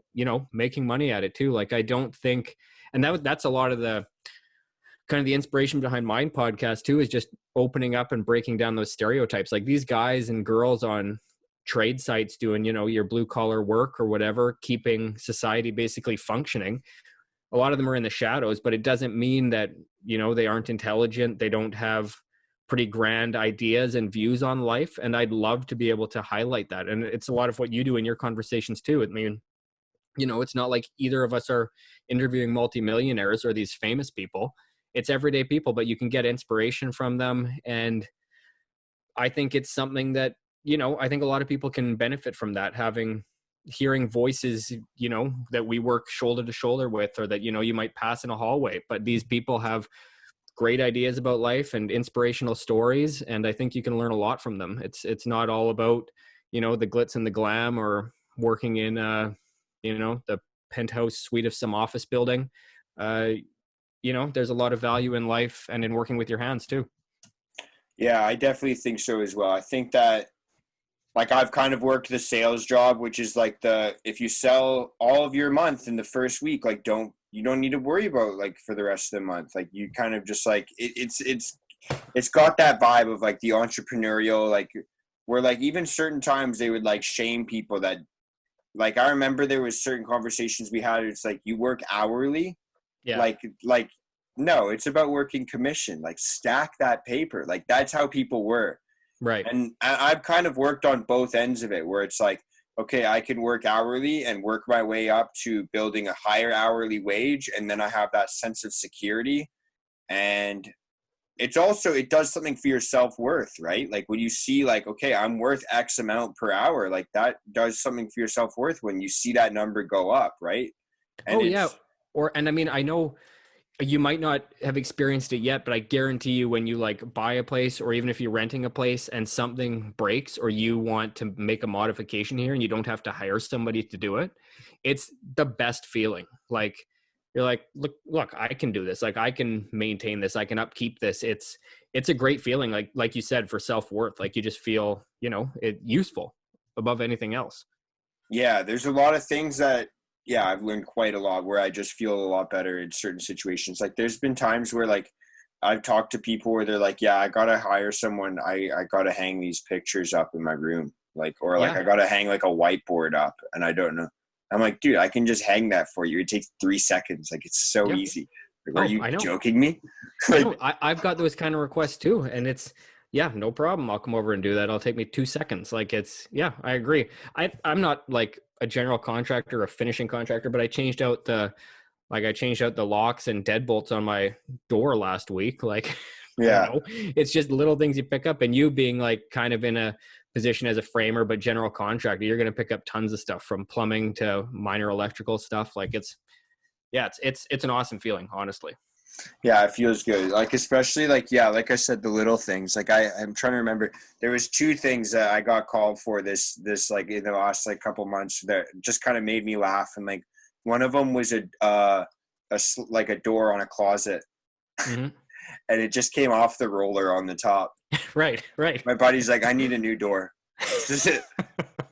making money at it too. Like, I don't think, and that's a lot of the kind of the inspiration behind my podcast too, is just opening up and breaking down those stereotypes. Like, these guys and girls on trade sites doing, your blue collar work or whatever, keeping society basically functioning. A lot of them are in the shadows, but it doesn't mean that, they aren't intelligent. They don't have pretty grand ideas and views on life. And I'd love to be able to highlight that. And it's a lot of what you do in your conversations too. I mean, it's not like either of us are interviewing multimillionaires or these famous people. It's everyday people, but you can get inspiration from them. And I think it's something that, I think a lot of people can benefit from that, having, hearing voices, you know, that we work shoulder to shoulder with, or that, you know, you might pass in a hallway, but these people have great ideas about life and inspirational stories. And I think you can learn a lot from them. It's not all about, you know, the glitz and the glam, or working in, you know, the penthouse suite of some office building. You know, there's a lot of value in life and in working with your hands too. Yeah, I definitely think so as well. I think that, like, I've kind of worked the sales job, which is like if you sell all of your month in the first week, like, you don't need to worry about, like, for the rest of the month. Like, you kind of just, like, it's got that vibe of, like, the entrepreneurial, like, where, like, even certain times they would, like, shame people that, like, I remember there was certain conversations we had. It's like, you work hourly. Yeah. Like, no, it's about working commission. Like, stack that paper. Like, that's how people were. Right. And I've kind of worked on both ends of it, where it's like, okay, I can work hourly and work my way up to building a higher hourly wage. And then I have that sense of security. And it's also, it does something for your self-worth, right? Like, when you see, like, okay, I'm worth X amount per hour, like, that does something for your self-worth when you see that number go up, right? And yeah. And I mean, I know you might not have experienced it yet, but I guarantee you, when you, like, buy a place, or even if you're renting a place and something breaks, or you want to make a modification here and you don't have to hire somebody to do it, it's the best feeling. Like, you're like, look, I can do this. Like, I can maintain this. I can upkeep this. It's a great feeling. Like you said, for self-worth, like, you just feel, you know, it useful above anything else. Yeah, there's a lot of things that, yeah, I've learned quite a lot, where I just feel a lot better in certain situations. Like, there's been times where, like, I've talked to people where they're like, yeah, I got to hire someone. I got to hang these pictures up in my room. Like, or like, Yeah. I got to hang, like, a whiteboard up, and I don't know. I'm like, dude, I can just hang that for you. It takes 3 seconds. Like, it's so easy. Like, are you I know. joking me? I know. I've got those kind of requests too. And it's, yeah, no problem. I'll come over and do that. It'll take me 2 seconds. Like, yeah, I agree. I'm not like a general contractor, a finishing contractor, but I changed out the locks and deadbolts on my door last week. Like, Yeah. I don't know. It's just little things you pick up, and you being, like, kind of in a position as a framer, but general contractor, you're going to pick up tons of stuff, from plumbing to minor electrical stuff. Like, it's an awesome feeling, honestly. Yeah, it feels good. Like, especially, like, yeah, like I said, the little things. Like, I'm trying to remember. There was 2 things that I got called for this like, in the last, like, couple months that just kind of made me laugh. And, like, one of them was like, a door on a closet, Mm-hmm. and it just came off the roller on the top. Right. My buddy's like, I need a new door. This is it.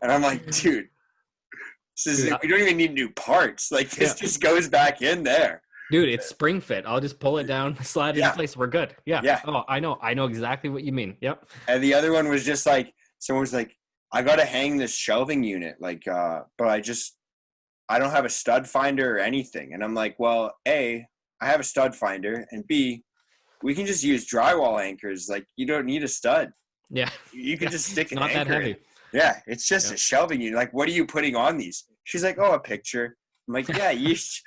And I'm like, dude, we don't even need new parts. Like, this just goes back in there. Dude, it's spring fit. I'll just pull it down, slide it in place. We're good. Yeah. Oh, I know exactly what you mean. Yep. And the other one was just like, someone was like, I got to hang this shelving unit. Like, but I don't have a stud finder or anything. And I'm like, well, A, I have a stud finder, and B, we can just use drywall anchors. Like, you don't need a stud. Yeah. You can just stick an not anchor that heavy. in. Yeah. It's just a shelving unit. Like, what are you putting on these? She's like, oh, a picture. I'm like, yeah, you just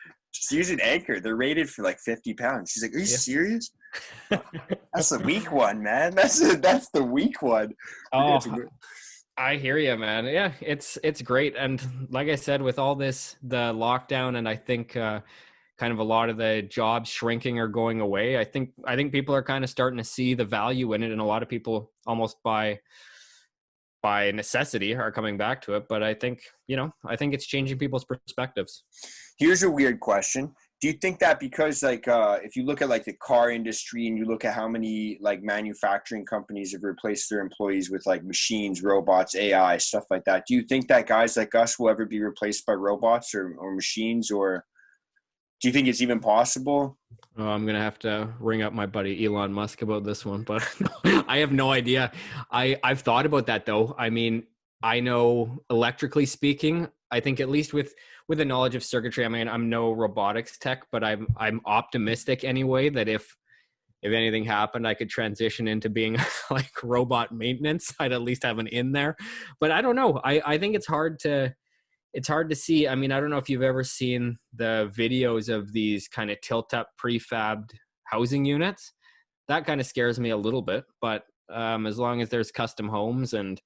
use an anchor. They're rated for like 50 pounds. She's like, are you serious? That's the weak one, man. That's the weak one. Oh, I hear you, man. Yeah, it's great. And like I said, with all this, the lockdown, and I think kind of a lot of the jobs shrinking or going away, I think people are kind of starting to see the value in it, and a lot of people almost by necessity are coming back to it. But I think it's changing people's perspectives. Here's a weird question. Do you think that because, like, if you look at, like, the car industry, and you look at how many, like, manufacturing companies have replaced their employees with, like, machines, robots, AI, stuff like that, do you think that guys like us will ever be replaced by robots or machines, or do you think it's even possible? Oh, I'm going to have to ring up my buddy Elon Musk about this one, but I have no idea. I've thought about that, though. I mean, I know electrically speaking, I think at least with the knowledge of circuitry, I mean, I'm no robotics tech, but I'm optimistic anyway that if anything happened, I could transition into being like robot maintenance. I'd at least have an in there. But I don't know. I think it's hard to see. I mean, I don't know if you've ever seen the videos of these kind of tilt-up prefabbed housing units. That kind of scares me a little bit, but as long as there's custom homes and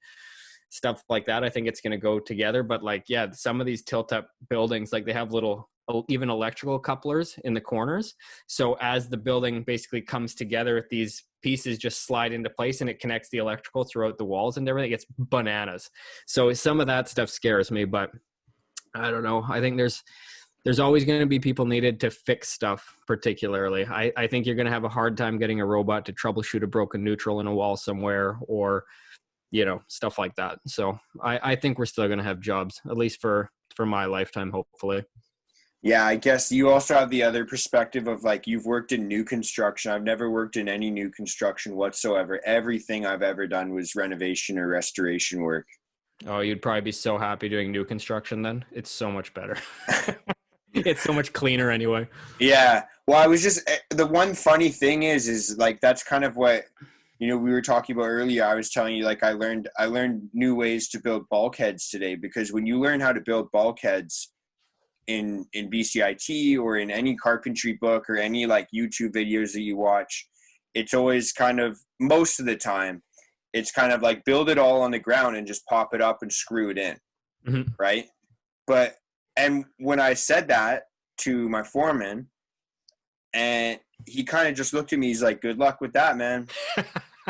stuff like that. I think it's going to go together. But like, yeah, some of these tilt up buildings, like they have little, even electrical couplers in the corners. So as the building basically comes together, these pieces just slide into place and it connects the electrical throughout the walls and everything. It's bananas. So some of that stuff scares me, but I don't know. I think there's always going to be people needed to fix stuff, particularly. I think you're going to have a hard time getting a robot to troubleshoot a broken neutral in a wall somewhere, or, you know, stuff like that. So I think we're still going to have jobs, at least for my lifetime, hopefully. Yeah, I guess you also have the other perspective of like, you've worked in new construction. I've never worked in any new construction whatsoever. Everything I've ever done was renovation or restoration work. Oh, you'd probably be so happy doing new construction then. It's so much better. It's so much cleaner anyway. Yeah. Well, I was just, the one funny thing is like, that's kind of what, you know, we were talking about earlier. I was telling you, like, I learned new ways to build bulkheads today, because when you learn how to build bulkheads in BCIT or in any carpentry book or any like YouTube videos that you watch, it's always kind of, most of the time, it's kind of like build it all on the ground and just pop it up and screw it in. Mm-hmm. Right. And when I said that to my foreman, and he kind of just looked at me, he's like, good luck with that, man.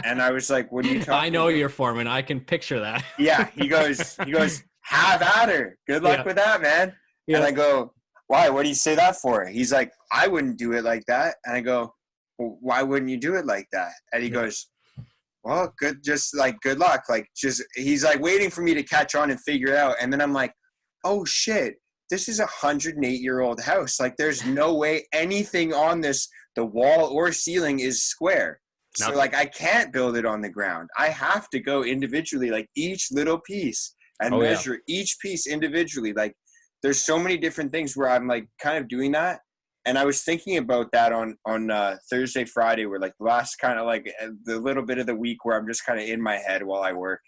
And I was like, what are you talking I know about? your foreman. I can picture that. Yeah. He goes, have at her. Good luck with that, man. Yeah. And I go, why? What do you say that for? He's like, I wouldn't do it like that. And I go, well, why wouldn't you do it like that? And he goes, well, just like, good luck. Like, just, he's like waiting for me to catch on and figure it out. And then I'm like, oh shit, this is a 108-year-old house. Like, there's no way anything on this, the wall or ceiling, is square. So like, I can't build it on the ground. I have to go individually, like each little piece, and measure each piece individually. Like, there's so many different things where I'm like kind of doing that. And I was thinking about that on Thursday, Friday, where like the last kind of like the little bit of the week where I'm just kind of in my head while I work.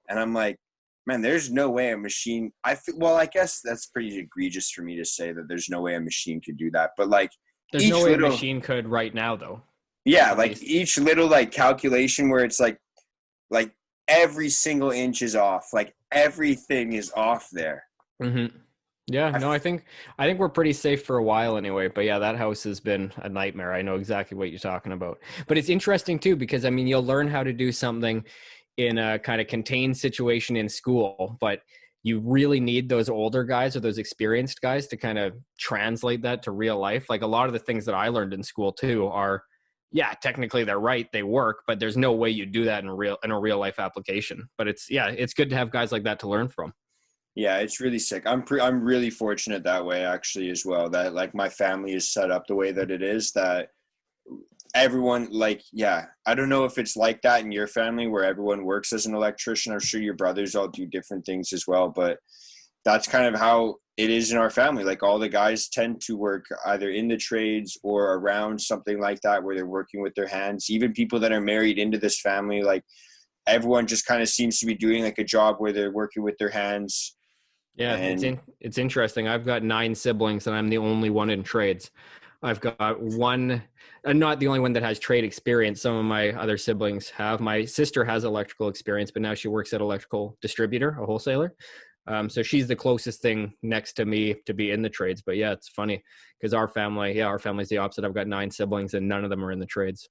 And I'm like, man, there's no way a machine, well, I guess that's pretty egregious for me to say that there's no way a machine could do that. But like, there's no way a machine could right now though. Yeah. Like each little like calculation where it's like every single inch is off. Like everything is off there. Mm-hmm. Yeah, no, I think we're pretty safe for a while anyway. But yeah, that house has been a nightmare. I know exactly what you're talking about. But it's interesting too, because I mean, you'll learn how to do something in a kind of contained situation in school, but you really need those older guys or those experienced guys to kind of translate that to real life. Like a lot of the things that I learned in school too are, yeah, technically they're right, they work, but there's no way you do that in a real life application. But it's good to have guys like that to learn from. Yeah, it's really sick. I'm really fortunate that way actually as well, that like my family is set up the way that it is, that everyone like, yeah, I don't know if it's like that in your family where everyone works as an electrician. I'm sure your brothers all do different things as well, but that's kind of how it is in our family. Like all the guys tend to work either in the trades or around something like that where they're working with their hands. Even people that are married into this family, like everyone just kind of seems to be doing like a job where they're working with their hands. Yeah, it's interesting. I've got 9 siblings and I'm the only one in trades. I've got one, and not the only one that has trade experience. Some of my other siblings have. My sister has electrical experience, but now she works at electrical distributor, a wholesaler. So she's the closest thing next to me to be in the trades. But yeah, it's funny because our family's the opposite. I've got 9 siblings and none of them are in the trades.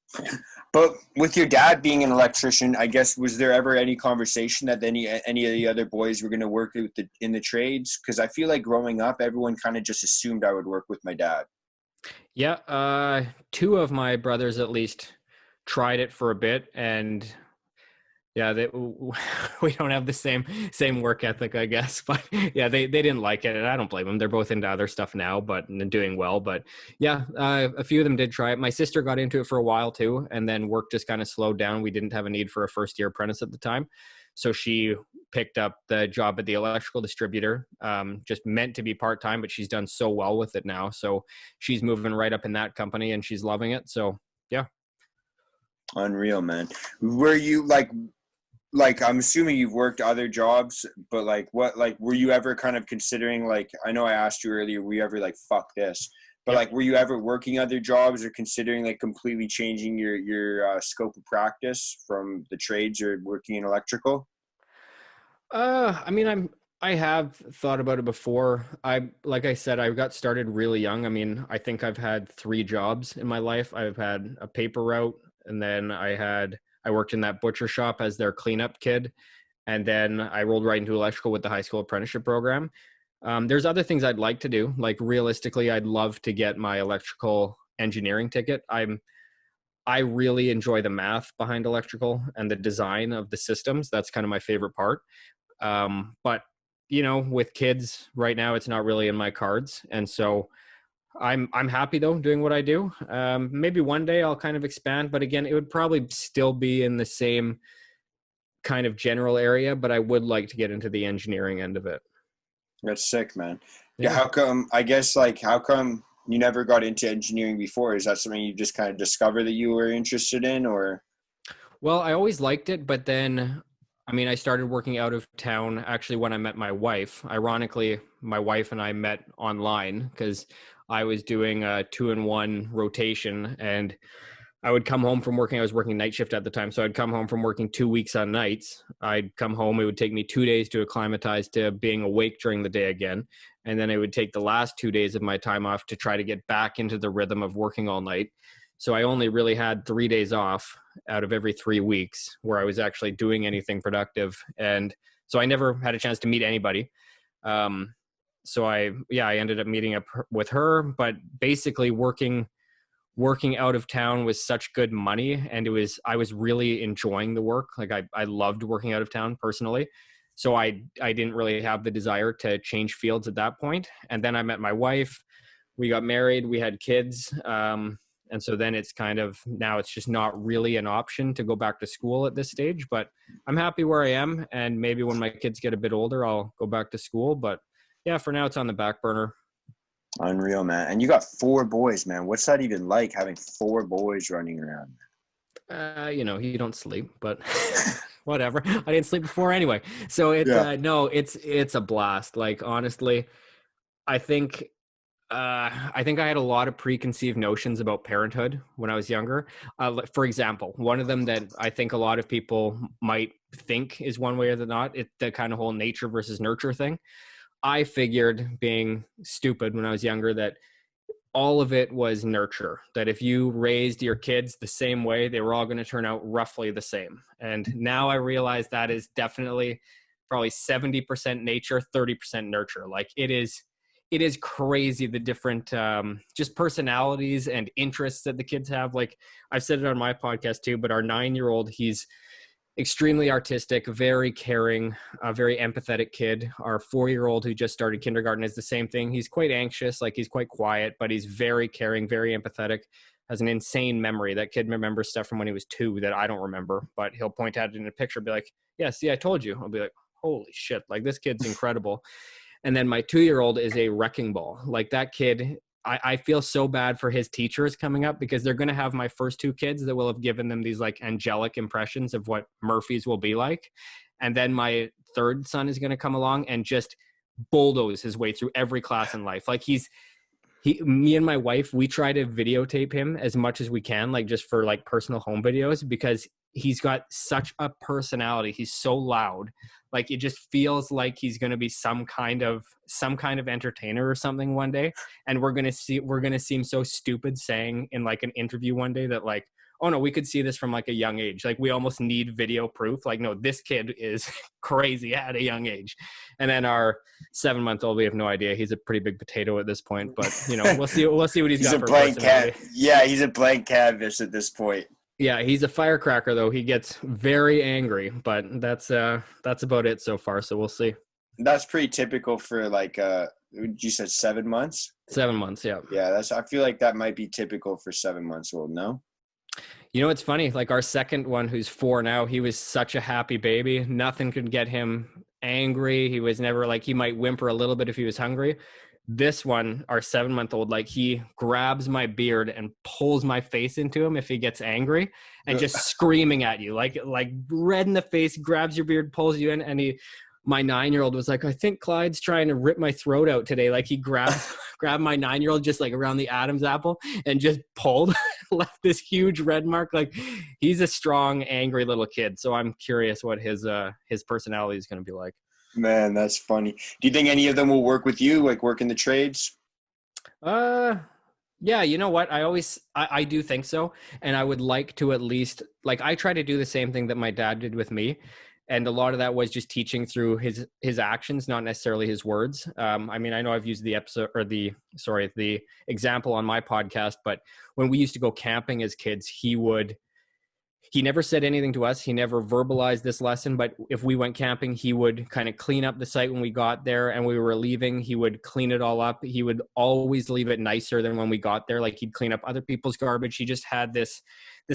But with your dad being an electrician, I guess, was there ever any conversation that any of the other boys were going to work in the trades? Because I feel like growing up, everyone kind of just assumed I would work with my dad. Yeah, 2 of my brothers at least tried it for a bit, and yeah, we don't have the same work ethic, I guess. But yeah, they didn't like it, and I don't blame them. They're both into other stuff now, but and doing well. But yeah, a few of them did try it. My sister got into it for a while too, and then work just kind of slowed down. We didn't have a need for a first-year apprentice at the time, so she picked up the job at the electrical distributor, just meant to be part-time, but she's done so well with it now. So she's moving right up in that company, and she's loving it. So yeah. Unreal, man. Were you like, I'm assuming you've worked other jobs, but like what, like, were you ever kind of considering, like, I know I asked you earlier, were you ever like, fuck this, but like, were you ever working other jobs or considering like completely changing your scope of practice from the trades or working in electrical? I mean, I have thought about it before. Like I said, I got started really young. I mean, I think I've had 3 jobs in my life. I've had a paper route, and then I worked in that butcher shop as their cleanup kid, and then I rolled right into electrical with the high school apprenticeship program. There's other things I'd like to do. Like realistically, I'd love to get my electrical engineering ticket. I really enjoy the math behind electrical and the design of the systems. That's kind of my favorite part. But with kids right now, it's not really in my cards, and so I'm happy though doing what I do. Maybe one day I'll kind of expand, but again, it would probably still be in the same kind of general area. But I would like to get into the engineering end of it. That's sick, man. Yeah, Yeah. how come, I guess, like, how come you never got into engineering before? Is that something you just kind of discovered that you were interested in, or? Well, I always liked it, but then, I mean, I started working out of town actually when I met my wife. Ironically, my wife and I met online because I was doing a 2-in-1 rotation, and I would come home from working. I was working night shift at the time. So I'd come home from working 2 weeks on nights. I'd come home. It would take me 2 days to acclimatize to being awake during the day again. And then I would take the last 2 days of my time off to try to get back into the rhythm of working all night. So I only really had 3 days off out of every 3 weeks where I was actually doing anything productive. And so I never had a chance to meet anybody. So I ended up meeting up with her, but basically working out of town was such good money, and I was really enjoying the work. Like I loved working out of town personally. So I didn't really have the desire to change fields at that point. And then I met my wife, we got married, we had kids. And so then it's kind of, now it's just not really an option to go back to school at this stage, but I'm happy where I am. And maybe when my kids get a bit older, I'll go back to school. But yeah, for now it's on the back burner. Unreal, man. And you got 4 boys, man. What's that even like, having 4 boys running around? You don't sleep, but whatever. I didn't sleep before anyway. So Yeah. no, it's a blast. Like, honestly, I think, I think I had a lot of preconceived notions about parenthood when I was younger. For example, one of them that I think a lot of people might think is one way or the not, the kind of whole nature versus nurture thing. I figured, being stupid when I was younger, that all of it was nurture, that if you raised your kids the same way, they were all going to turn out roughly the same. And now I realize that is definitely probably 70% nature, 30% nurture. Like it is crazy, the different just personalities and interests that the kids have. Like I've said it on my podcast too, but our 9-year-old, he's extremely artistic, very caring, a very empathetic kid. Our 4-year-old who just started kindergarten is the same thing. He's quite anxious, like he's quite quiet, but he's very caring, very empathetic, has an insane memory. That kid remembers stuff from when he was 2 that I don't remember, but he'll point at it in a picture, be like, yeah, see, I told you. I'll be like, holy shit, like this kid's incredible. And then my 2-year-old is a wrecking ball. Like that kid, I feel so bad for his teachers coming up, because they're going to have my first 2 kids that will have given them these like angelic impressions of what Murphys will be like. And then my 3rd son is going to come along and just bulldoze his way through every class in life. Like me and my wife, we try to videotape him as much as we can, like just for like personal home videos, because he's got such a personality. He's so loud. Like it just feels like he's going to be some kind of entertainer or something one day. And we're going to seem so stupid saying in like an interview one day that like, oh no, we could see this from like a young age. Like we almost need video proof. Like, no, this kid is crazy at a young age. And then our 7-month-old, we have no idea. He's a pretty big potato at this point, but we'll see what he's got for personality. Yeah, he's a blank canvas at this point. Yeah, he's a firecracker though. He gets very angry, but that's about it so far. So we'll see. That's pretty typical for like you said 7 months? 7 months, yeah. Yeah, I feel like that might be typical for 7 months old, no? It's funny, like our second one, who's 4 now, he was such a happy baby. Nothing could get him angry. He was never like, he might whimper a little bit if he was hungry. This one, our 7-month-old, like he grabs my beard and pulls my face into him if he gets angry, and just screaming at you, like red in the face, grabs your beard, pulls you in. And my 9-year-old was like, I think Clyde's trying to rip my throat out today. Like he grabbed my 9-year-old just like around the Adam's apple and just pulled. left this huge red mark. Like, he's a strong, angry little kid. So I'm curious what his personality is going to be like. Man, that's funny. Do you think any of them will work with you, like work in the trades? Yeah, you know what? I do think so. And I would like to at least, like, I try to do the same thing that my dad did with me. And a lot of that was just teaching through his actions, not necessarily his words. I mean, I know I've used the example on my podcast, but when we used to go camping as kids, he never said anything to us. He never verbalized this lesson, but if we went camping, he would kind of clean up the site when we got there and we were leaving. He would clean it all up. He would always leave it nicer than when we got there. Like, he'd clean up other people's garbage. He just had this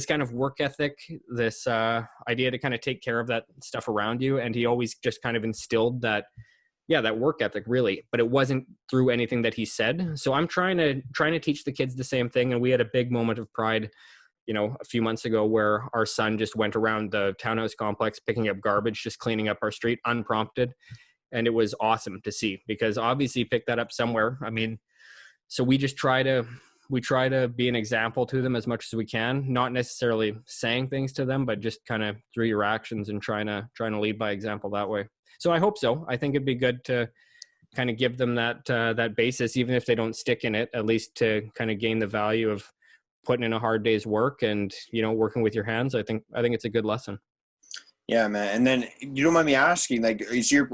kind of work ethic, this idea to kind of take care of that stuff around you. And he always just kind of instilled that work ethic, really, but it wasn't through anything that he said. So I'm trying to teach the kids the same thing. And we had a big moment of pride, a few months ago, where our son just went around the townhouse complex picking up garbage, just cleaning up our street unprompted. And it was awesome to see, because obviously he picked that up somewhere. I mean, so we try to be an example to them as much as we can, not necessarily saying things to them, but just kind of through your actions and trying to lead by example that way. So I hope so. I think it'd be good to kind of give them that basis, even if they don't stick in it, at least to kind of gain the value of putting in a hard day's work and, working with your hands. I think it's a good lesson. Yeah, man. And then, you don't mind me asking, like, is your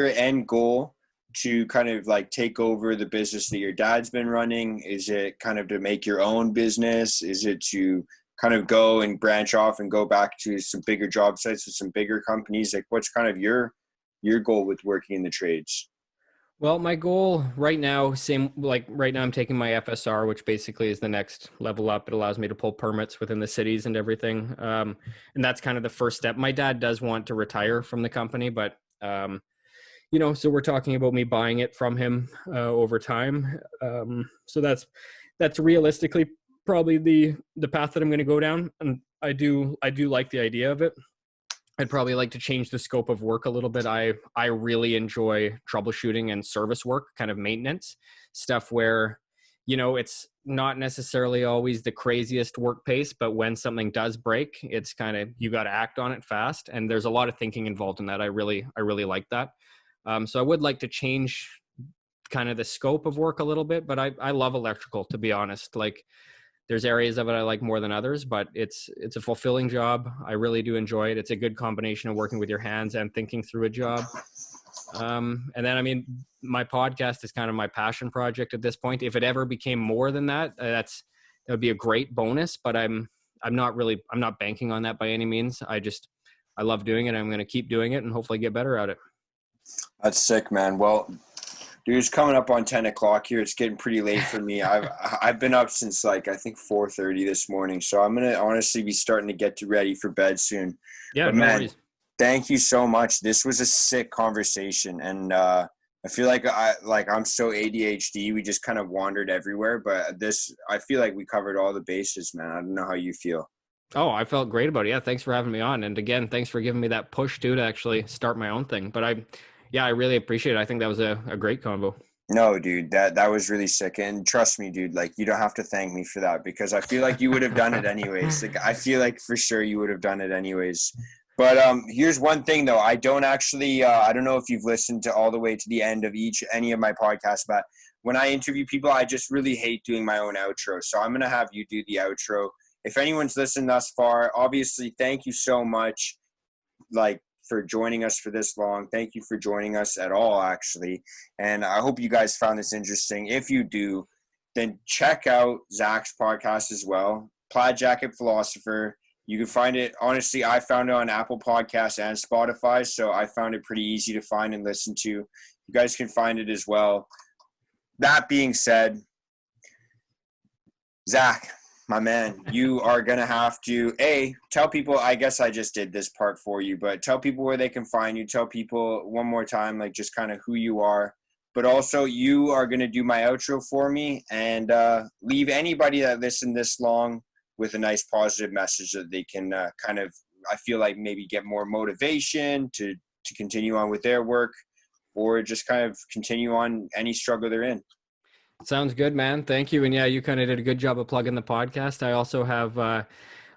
end goal to kind of like take over the business that your dad's been running? Is it kind of to make your own business? Is it to kind of go and branch off and go back to some bigger job sites with some bigger companies? Like, what's kind of your goal with working in the trades? Well, my goal right now, right now I'm taking my FSR, which basically is the next level up. It allows me to pull permits within the cities and everything. And that's kind of the first step. My dad does want to retire from the company, but, so we're talking about me buying it from him over time. So that's realistically probably the path that I'm going to go down. And I do like the idea of it. I'd probably like to change the scope of work a little bit. I really enjoy troubleshooting and service work, kind of maintenance stuff where, it's not necessarily always the craziest work pace, but when something does break, it's kind of, you got to act on it fast. And there's a lot of thinking involved in that. I really like that. So I would like to change kind of the scope of work a little bit, but I love electrical, to be honest. Like, there's areas of it I like more than others, but it's a fulfilling job. I really do enjoy it. It's a good combination of working with your hands and thinking through a job. And then, I mean, my podcast is kind of my passion project at this point. If it ever became more than that, that would be a great bonus, but I'm not banking on that by any means. I love doing it. I'm going to keep doing it and hopefully get better at it. That's sick, man. Well, dude, it's coming up on 10 o'clock here. It's getting pretty late for me. I've been up since I think 4:30 this morning. So I'm going to honestly be starting to get ready for bed soon. Yeah, but no man, worries. Thank you so much. This was a sick conversation. And I feel like I'm so ADHD. We just kind of wandered everywhere. But I feel like we covered all the bases, man. I don't know how you feel. Oh, I felt great about it. Yeah, thanks for having me on. And again, thanks for giving me that push too to actually start my own thing. But I really appreciate it. I think that was a great combo. No, dude, that was really sick. And trust me, dude, like, you don't have to thank me for that, because I feel like you would have done it anyways. Like, I feel like for sure you would have done it anyways. But here's one thing though. I don't actually, I don't know if you've listened to all the way to the end of any of my podcasts, but when I interview people, I just really hate doing my own outro. So I'm going to have you do the outro. If anyone's listened thus far, obviously, thank you so much, for joining us for this long. Thank you for joining us at all, actually. And I hope you guys found this interesting. If you do, then check out Zach's podcast as well, Plaid Jacket Philosopher. You can find it. Honestly, I found it on Apple Podcasts and Spotify, so I found it pretty easy to find and listen to. You guys can find it as well. That being said, Zach, my man, you are going to have to, tell people, I guess I just did this part for you, but tell people where they can find you. Tell people one more time, just kind of who you are. But also, you are going to do my outro for me and leave anybody that listened this long with a nice positive message that they can I feel like maybe get more motivation to continue on with their work, or just kind of continue on any struggle they're in. Sounds good, man. Thank you. And yeah, you kind of did a good job of plugging the podcast. I also have a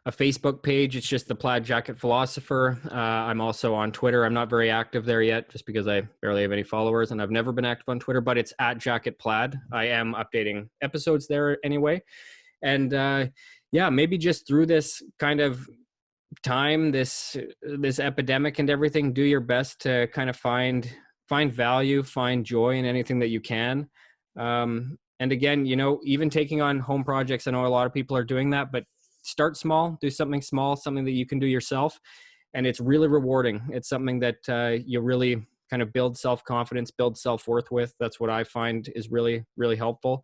Facebook page. It's just the Plaid Jacket Philosopher. I'm also on Twitter. I'm not very active there yet just because I barely have any followers, and I've never been active on Twitter, but it's at Jacket Plaid. I am updating episodes there anyway. And yeah, maybe just through this kind of time, this epidemic and everything, do your best to kind of find value, find joy in anything that you can. And again, you know, even taking on home projects, I know a lot of people are doing that, but start small, do something small, something that you can do yourself. And it's really rewarding. It's something that you really kind of build self-confidence, build self-worth with. That's what I find is really, really helpful.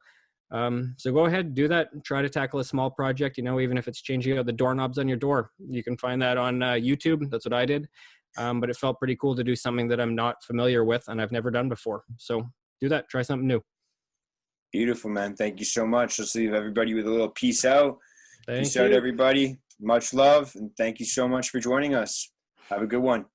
So go ahead, do that. Try to tackle a small project, you know, even if it's changing out the doorknobs on your door. You can find that on YouTube. That's what I did. But it felt pretty cool to do something that I'm not familiar with and I've never done before. So do that. Try something new. Beautiful, man. Thank you so much. Let's leave everybody with a little peace out. Thank Peace you. out, everybody. Much love, and thank you so much for joining us. Have a good one.